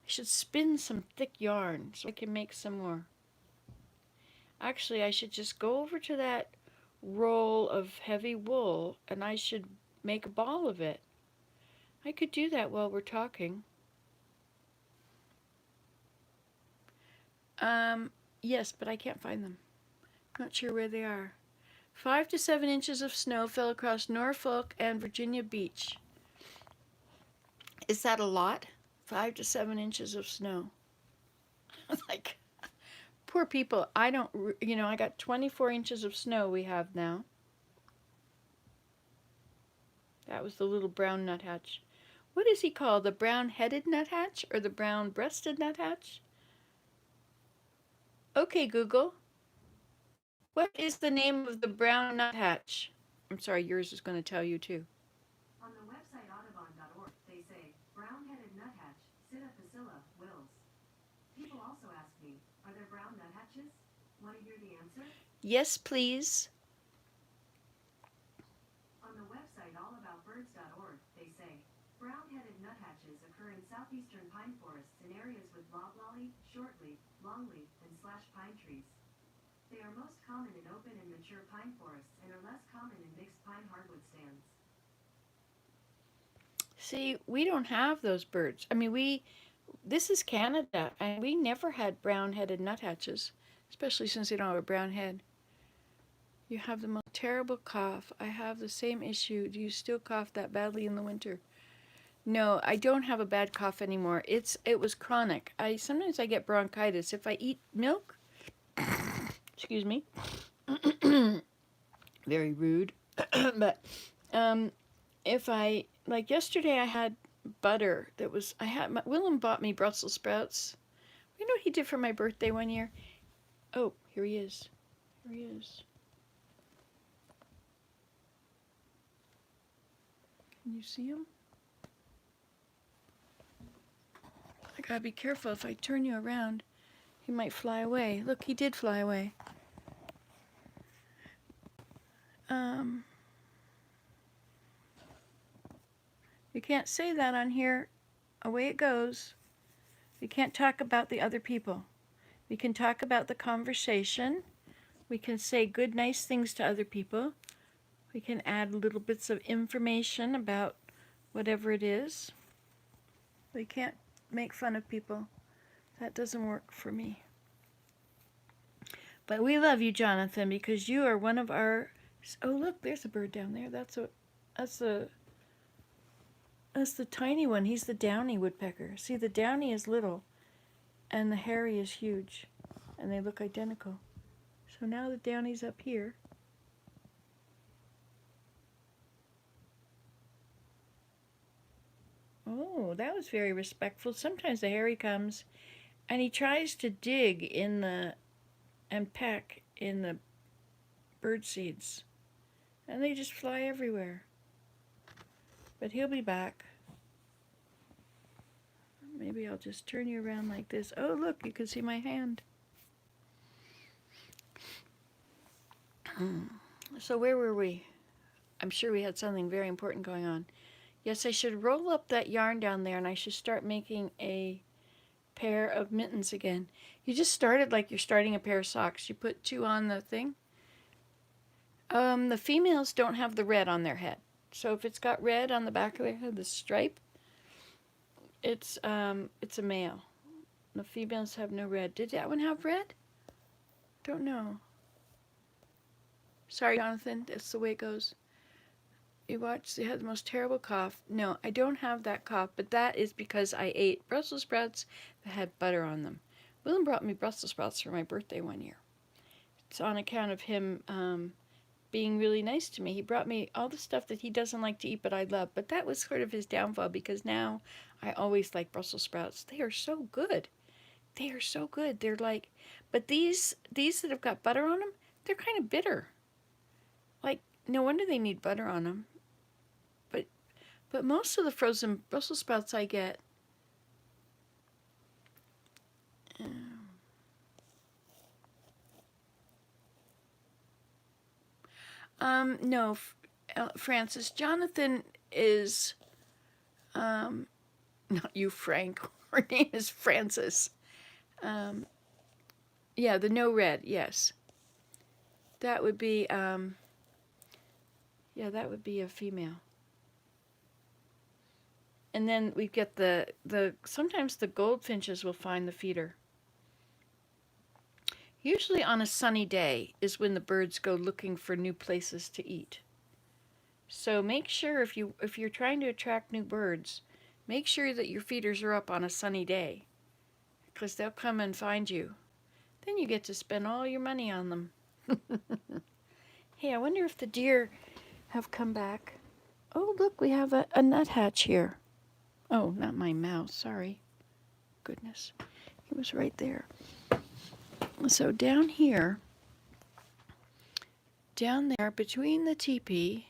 I should spin some thick yarn so I can make some more. Actually, I should just go over to that roll of heavy wool and I should make a ball of it. I could do that while we're talking. Yes, but I can't find them. Not sure where they are. 5 to 7 inches of snow fell across Norfolk and Virginia Beach. Is that a lot? 5 to 7 inches of snow. Like, poor people. I got 24 inches of snow we have now. That was the little brown nuthatch. What is he called? The brown-headed nuthatch or the brown-breasted nuthatch? Okay, Google. What is the name of the brown nuthatch? I'm sorry, yours is going to tell you too. On the website audubon.org, they say, brown-headed nuthatch, Psittacilla, Wills. People also ask me, are there brown nuthatches? Want to hear the answer? Yes, please. On the website allaboutbirds.org, they say, brown-headed nuthatches occur in southeastern pine forests in areas with loblolly, shortleaf, longleaf, and slash pine trees. They are most common in open and mature pine forests and are less common in mixed pine hardwood stands. See, we don't have those birds. This is Canada, and we never had brown-headed nuthatches, especially since they don't have a brown head. You have the most terrible cough. I have the same issue. Do you still cough that badly in the winter? No, I don't have a bad cough anymore. It was chronic. Sometimes I get bronchitis if I eat milk. Excuse me. Very rude. But if I like yesterday, I had butter that was Willem bought me Brussels sprouts. You know what he did for my birthday one year? Oh, here he is. Here he is. Can you see him? I gotta be careful. If I turn you around, he might fly away. Look, he did fly away. You can't say that on here. Away it goes. We can't talk about the other people. We can talk about the conversation. We can say good, nice things to other people. We can add little bits of information about whatever it is. We can't make fun of people. That doesn't work for me. But we love you, Jonathan, because you are one of our... Oh, look, there's a bird down there. That's the tiny one. He's the downy woodpecker. See, the downy is little, and the hairy is huge, and they look identical. So now the downy's up here. Oh, that was very respectful. Sometimes the hairy comes, and he tries to dig and peck in the bird seeds, and they just fly everywhere. But he'll be back. Maybe I'll just turn you around like this. Oh, look, you can see my hand. So where were we? I'm sure we had something very important going on. Yes, I should roll up that yarn down there, and I should start making a pair of mittens again. You just started like you're starting a pair of socks. You put 2 on the thing. The females don't have the red on their head. So if it's got red on the back of their head, the stripe, it's a male. The females have no red. Did that one have red? Don't know. Sorry, Jonathan. That's the way it goes. You watch, they had the most terrible cough. No, I don't have that cough, but that is because I ate Brussels sprouts that had butter on them. Willem brought me Brussels sprouts for my birthday one year. It's on account of him being really nice to me. He brought me all the stuff that he doesn't like to eat, but I love. But that was sort of his downfall, because now I always like Brussels sprouts. They are so good. They are so good. They're like, but these that have got butter on them, they're kind of bitter. Like, no wonder they need butter on them. But most of the frozen Brussels sprouts I get, no, Francis. Jonathan is, not you, Frank. Her name is Francis. Yeah, the no red, yes. That would be, yeah, that would be a female. And then we get sometimes the goldfinches will find the feeder. Usually on a sunny day is when the birds go looking for new places to eat. So make sure if you're trying to attract new birds, make sure that your feeders are up on a sunny day, because they'll come and find you. Then you get to spend all your money on them. Hey, I wonder if the deer have come back. Oh, look, we have a nuthatch here. Oh, not my mouse, sorry. Goodness, he was right there. So down here, down there between the teepee,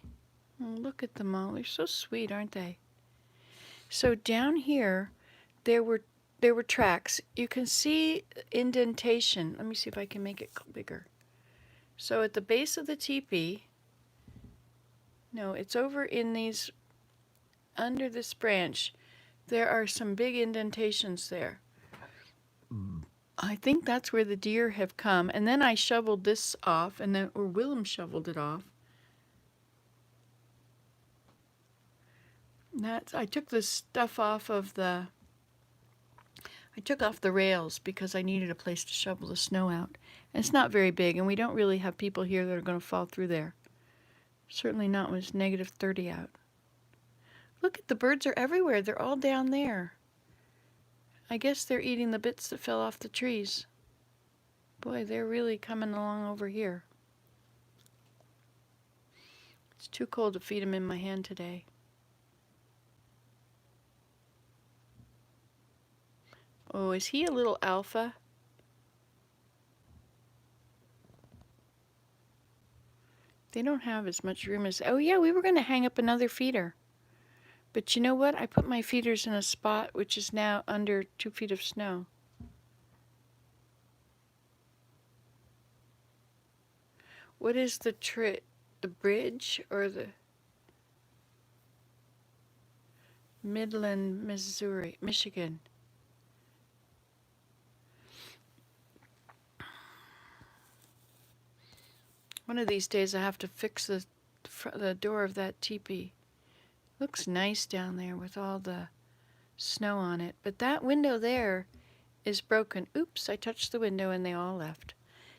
oh, look at them all. They're so sweet, aren't they? So down here, there were tracks. You can see indentation. Let me see if I can make it bigger. So at the base of the teepee, no, it's over in these, under this branch, there are some big indentations there. I think that's where the deer have come. And then I shoveled this off, or Willem shoveled it off. I took the stuff off of I took off the rails because I needed a place to shovel the snow out. And it's not very big, and we don't really have people here that are going to fall through there. Certainly not when it's -30 out. Look at the birds are everywhere. They're all down there. I guess they're eating the bits that fell off the trees. Boy, they're really coming along over here. It's too cold to feed them in my hand today. Oh, is he a little alpha? They don't have as much room as... Oh yeah, we were going to hang up another feeder. But you know what? I put my feeders in a spot which is now under 2 feet of snow. What is the bridge or the Midland, Missouri, Michigan? One of these days I have to fix the door of that teepee. Looks nice down there with all the snow on it. But that window there is broken. Oops, I touched the window and they all left.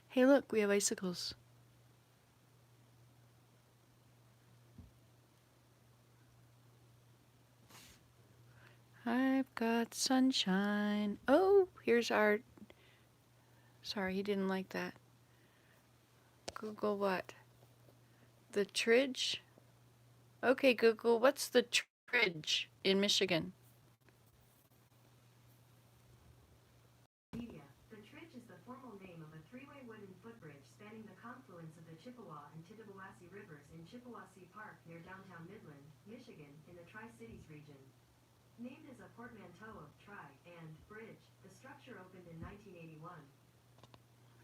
Hey look, we have icicles. I've got sunshine. Oh, here's our... Sorry, he didn't like that. Google what? The tridge? Okay, Google, what's the tridge in Michigan? Media. The Tridge is the formal name of a three-way wooden footbridge spanning the confluence of the Chippewa and Tittabawassee rivers in Chippewassee Park near downtown Midland, Michigan, in the Tri-Cities region. Named as a portmanteau of tri and bridge, the structure opened in 1981.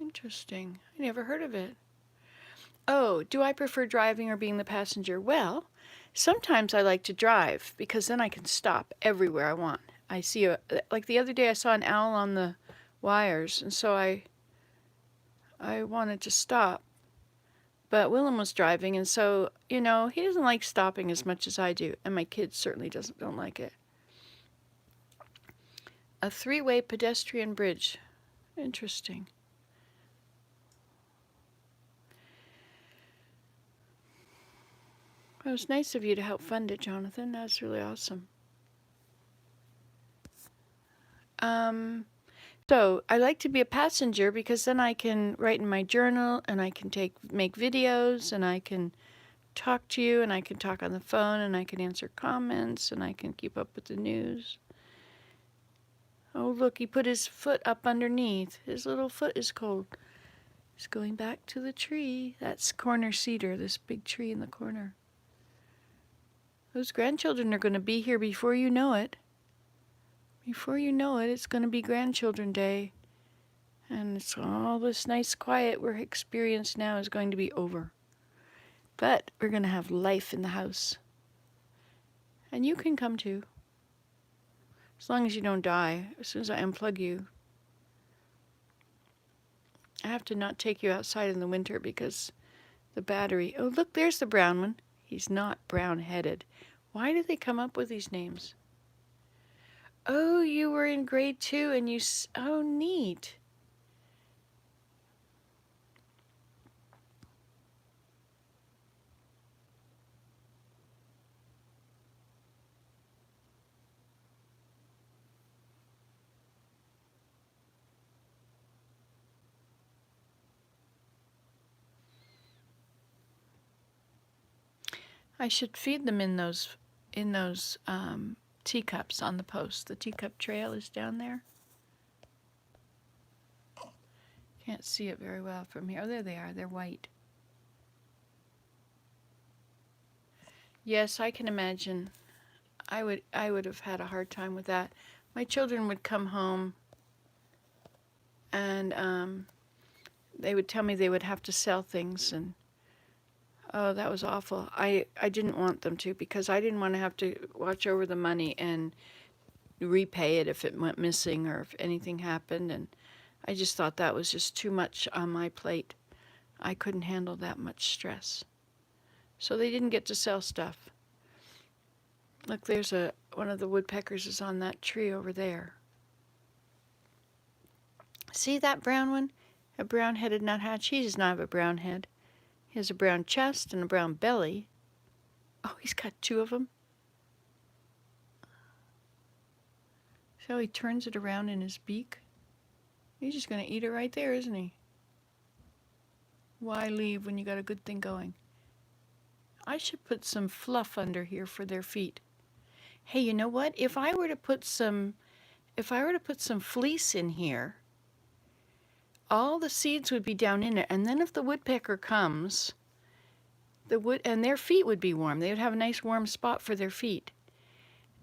Interesting. I never heard of it. Oh, do I prefer driving or being the passenger? Well, sometimes I like to drive because then I can stop everywhere I want. I see like the other day I saw an owl on the wires, and so I wanted to stop. But Willem was driving, and so, he doesn't like stopping as much as I do, and my kids certainly don't like it. A three-way pedestrian bridge. Interesting. It was nice of you to help fund it, Jonathan. That's really awesome. So I like to be a passenger because then I can write in my journal and I can make videos and I can talk to you and I can talk on the phone and I can answer comments and I can keep up with the news. Oh, look, he put his foot up underneath. His little foot is cold. He's going back to the tree. That's corner cedar, this big tree in the corner. Those grandchildren are going to be here before you know it. Before you know it, it's going to be Grandchildren Day. And it's all this nice quiet we're experiencing now is going to be over. But we're going to have life in the house. And you can come too. As long as you don't die. As soon as I unplug you. I have to not take you outside in the winter because the battery... Oh, look, there's the brown one. He's not brown-headed. Why did they come up with these names? Oh, you were in grade 2 and you... Oh, neat. I should feed them in those teacups on the post. The teacup trail is down there. Can't see it very well from here. Oh, there they are. They're white. Yes, I can imagine. I would have had a hard time with that. My children would come home and they would tell me they would have to sell things, and oh, that was awful. I didn't want them to because I didn't want to have to watch over the money and repay it if it went missing or if anything happened, and I just thought that was just too much on my plate. I couldn't handle that much stress. So they didn't get to sell stuff. Look, there's one of the woodpeckers is on that tree over there. See that brown one? A brown-headed nuthatch. He does not have a brown head. He has a brown chest and a brown belly. Oh, he's got 2 of them. See how he turns it around in his beak? He's just going to eat it right there, isn't he? Why leave when you got a good thing going? I should put some fluff under here for their feet. Hey, you know what? If I were to put some fleece in here, all the seeds would be down in it, and then if the woodpecker comes, and their feet would be warm. They would have a nice warm spot for their feet.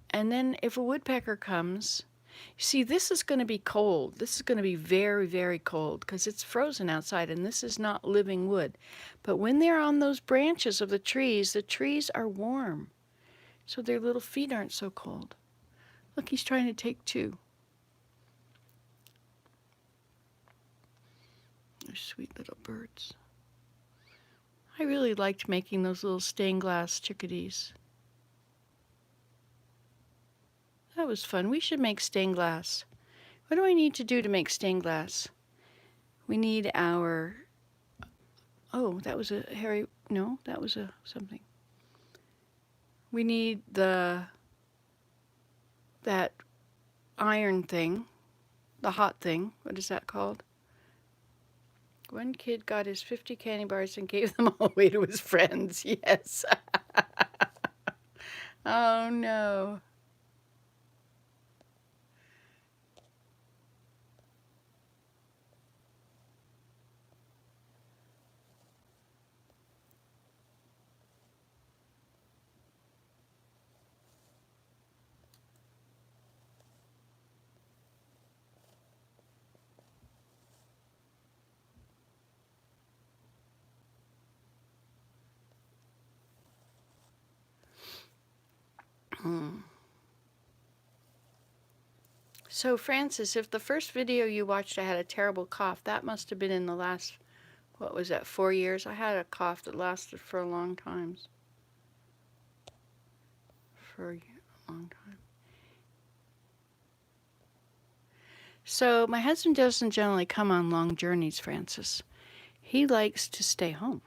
And then if a woodpecker comes, see, this is going to be cold. This is going to be very, very cold because it's frozen outside, and this is not living wood. But when they're on those branches of the trees are warm, so their little feet aren't so cold. Look, he's trying to take two. They're sweet little birds. I really liked making those little stained glass chickadees. That was fun. We should make stained glass. What do I need to do to make stained glass? We need our... Oh, that was a hairy... No, that was a something. We need that iron thing, the hot thing. What is that called? One kid got his 50 candy bars and gave them all away to his friends. Yes. Oh, no. So, Francis, if the first video you watched I had a terrible cough, that must have been in the last, what was that, 4 years? I had a cough that lasted for a long time. For a long time. So, my husband doesn't generally come on long journeys, Francis. He likes to stay home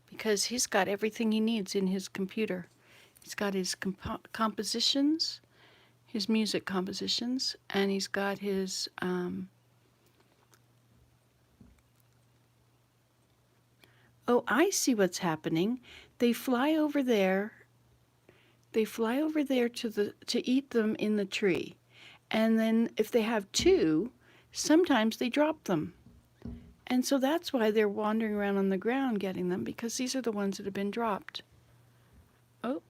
because he's got everything he needs in his computer. He's got his compositions, his music compositions, and he's got his oh, I see what's happening. They fly over there. They fly over there to eat them in the tree. And then if they have two, sometimes they drop them. And so that's why they're wandering around on the ground getting them, because these are the ones that have been dropped. Oh.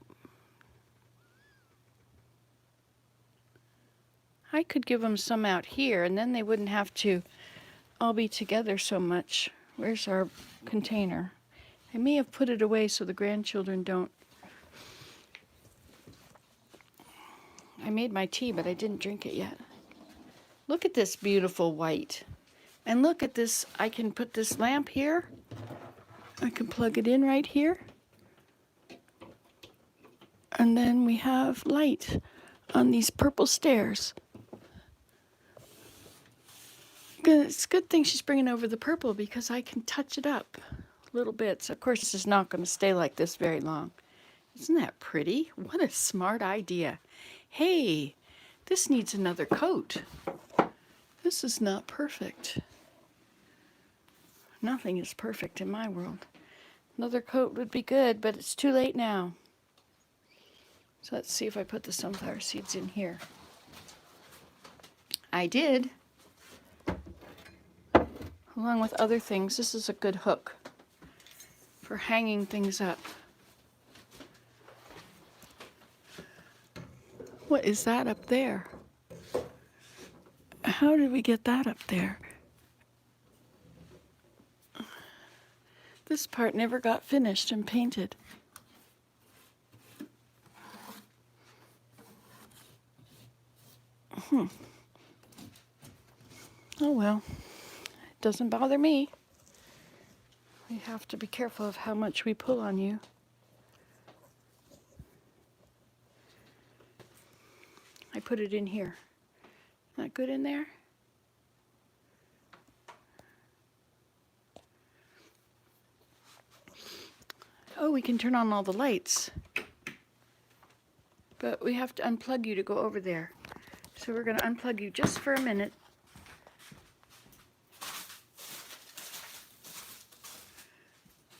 I could give them some out here, and then they wouldn't have to all be together so much. Where's our container? I may have put it away so the grandchildren don't. I made my tea, but I didn't drink it yet. Look at this beautiful white. And look at this. I can put this lamp here. I can plug it in right here. And then we have light on these purple stairs. It's a good thing she's bringing over the purple because I can touch it up little bits. Of course, this is not going to stay like this very long. Isn't that pretty? What a smart idea. Hey, this needs another coat. This is not perfect. Nothing is perfect in my world. Another coat would be good, but it's too late now. So let's see if I put the sunflower seeds in here. I did. Along with other things, this is a good hook for hanging things up. What is that up there? How did we get that up there? This part never got finished and painted. Oh well, it doesn't bother me. We have to be careful of how much we pull on you. I put it in here. Not good in there? Oh, we can turn on all the lights. But we have to unplug you to go over there. So we're going to unplug you just for a minute.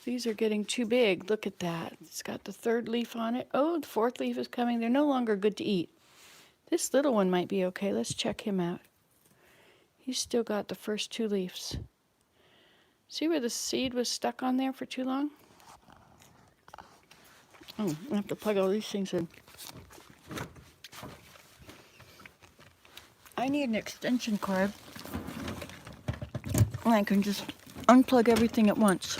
These are getting too big. Look at that. It's got the third leaf on it. Oh, the fourth leaf is coming. They're no longer good to eat. This little one might be okay. Let's check him out. He's still got the first two leaves. See where the seed was stuck on there for too long? Oh, I have to plug all these things in. I need an extension cord. And I can just unplug everything at once.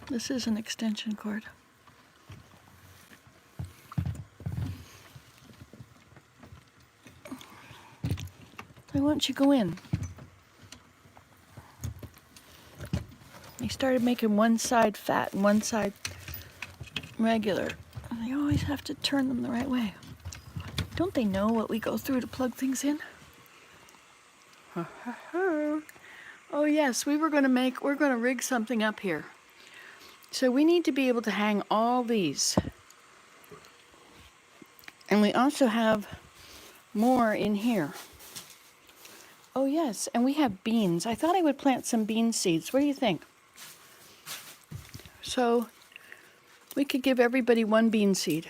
This is an extension cord. Why won't you go in? They started making one side fat and one side regular. And they always have to turn them the right way. Don't they know what we go through to plug things in? Oh yes, we're going to rig something up here. So we need to be able to hang all these. And we also have more in here. Oh yes, and we have beans. I thought I would plant some bean seeds. What do you think? So we could give everybody one bean seed.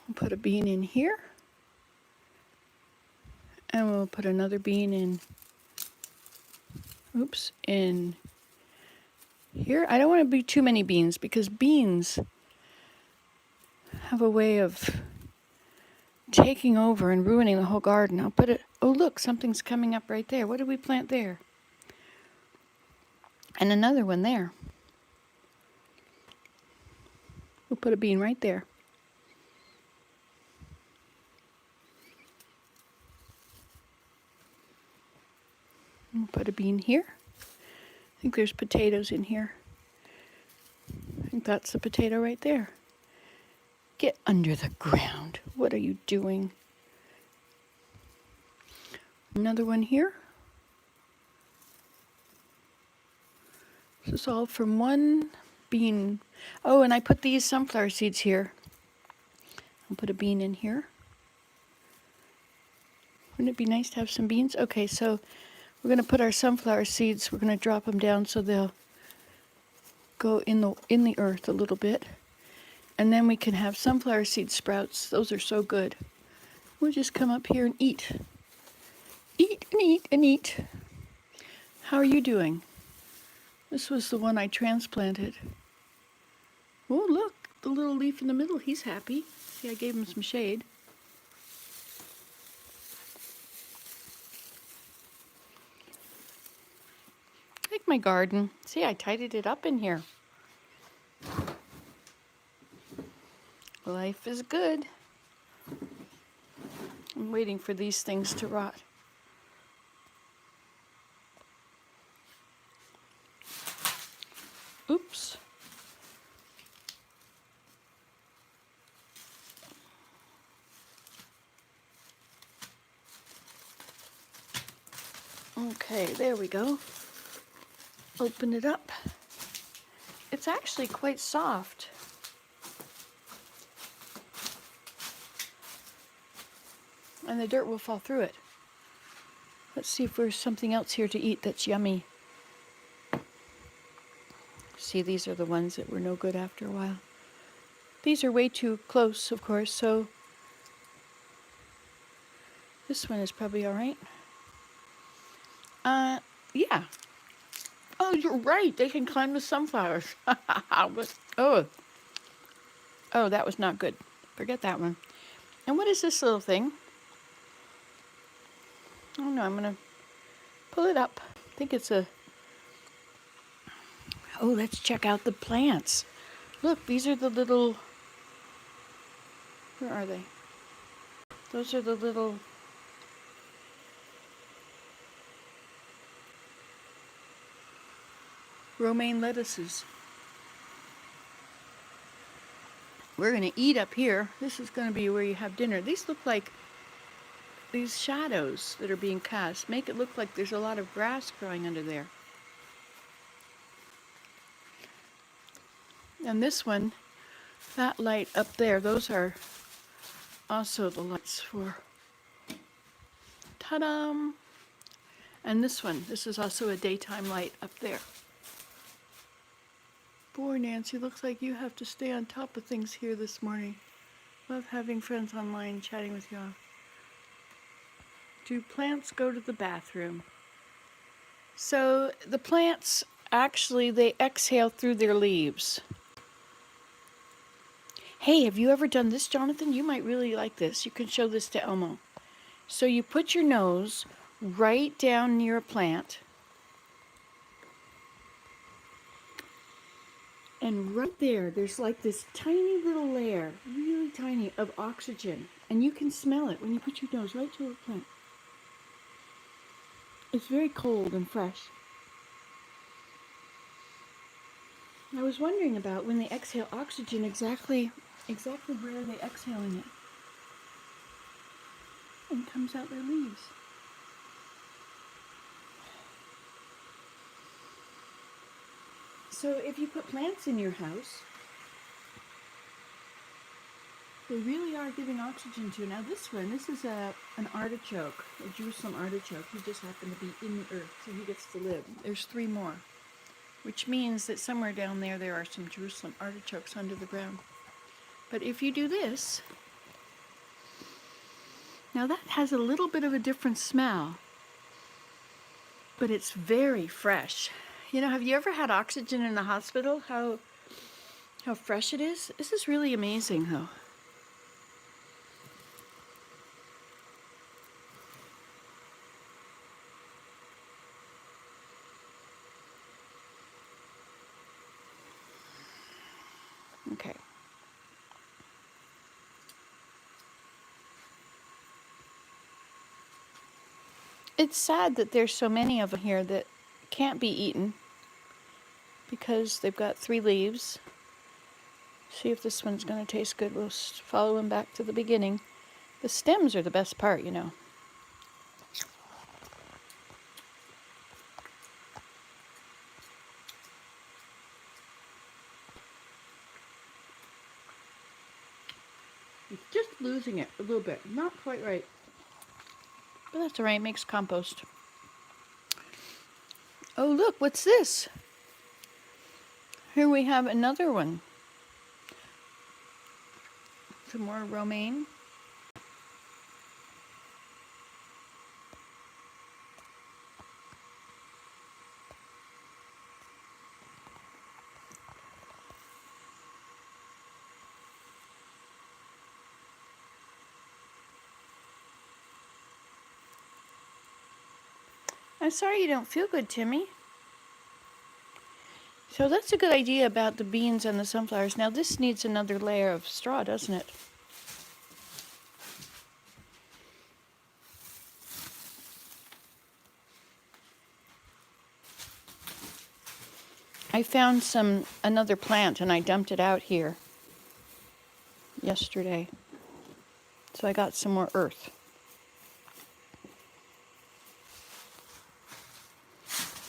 We'll put a bean in here. And we'll put another bean in, in here. I don't want to be too many beans because beans have a way of taking over and ruining the whole garden. I'll put it, oh look, something's coming up right there. What did we plant there? And another one there. We'll put a bean right there. We'll put a bean here. I think there's potatoes in here. I think that's the potato right there. Get under the ground. What are you doing? Another one here. This is all from one bean. Oh, and I put these sunflower seeds here. I'll put a bean in here. Wouldn't it be nice to have some beans? Okay, so we're going to put our sunflower seeds, we're going to drop them down so they'll go in the earth a little bit. And then we can have sunflower seed sprouts. Those are so good. We'll just come up here and eat. Eat and eat and eat. How are you doing? This was the one I transplanted. Oh, look, the little leaf in the middle, he's happy. See, I gave him some shade. Like my garden. See, I tidied it up in here. Life is good. I'm waiting for these things to rot. Oops. Okay, there we go. Open it up. It's actually quite soft. And the dirt will fall through it. Let's see if there's something else here to eat that's yummy. See, these are the ones that were no good after a while. These are way too close, of course, so this one is probably all right. Yeah. Oh, you're right. They can climb the sunflowers. But, oh, that was not good. Forget that one. And what is this little thing? Oh no, I'm gonna pull it up. I think it's a. Oh, let's check out the plants. Look, these are the little. Where are they? Those are the little. Romaine lettuces. We're going to eat up here. This is going to be where you have dinner. These look like these shadows that are being cast make it look like there's a lot of grass growing under there. And this one, that light up there, those are also the lights for, ta-da! And this one, this is also a daytime light up there. Boy, Nancy, looks like you have to stay on top of things here this morning. Love having friends online, chatting with y'all. Do plants go to the bathroom? So the plants, actually, they exhale through their leaves. Hey, have you ever done this, Jonathan? You might really like this. You can show this to Elmo. So you put your nose right down near a plant. And right there, there's like this tiny little layer, really tiny, of oxygen. And you can smell it when you put your nose right to a plant. It's very cold and fresh. I was wondering about when they exhale oxygen, exactly where are they exhaling it? And comes out their leaves. So if you put plants in your house, they really are giving oxygen to you. Now this one, this is an artichoke, a Jerusalem artichoke. He just happened to be in the earth, so he gets to live. There's 3 more, which means that somewhere down there, there are some Jerusalem artichokes under the ground. But if you do this, now that has a little bit of a different smell, but it's very fresh. You know, have you ever had oxygen in the hospital? How fresh it is? This is really amazing, though. Okay. It's sad that there's so many of them here that can't be eaten because they've got 3 leaves. See if this one's going to taste good. We'll follow him back to the beginning. The stems are the best part, you know. It's just losing it a little bit. Not quite right. But that's all right. It makes compost. Oh, look. What's this? Here we have another one. Some more romaine. I'm sorry you don't feel good, Timmy. So that's a good idea about the beans and the sunflowers. Now this needs another layer of straw, doesn't it? I found another plant and I dumped it out here yesterday. So I got some more earth.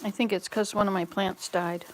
I think it's because one of my plants died.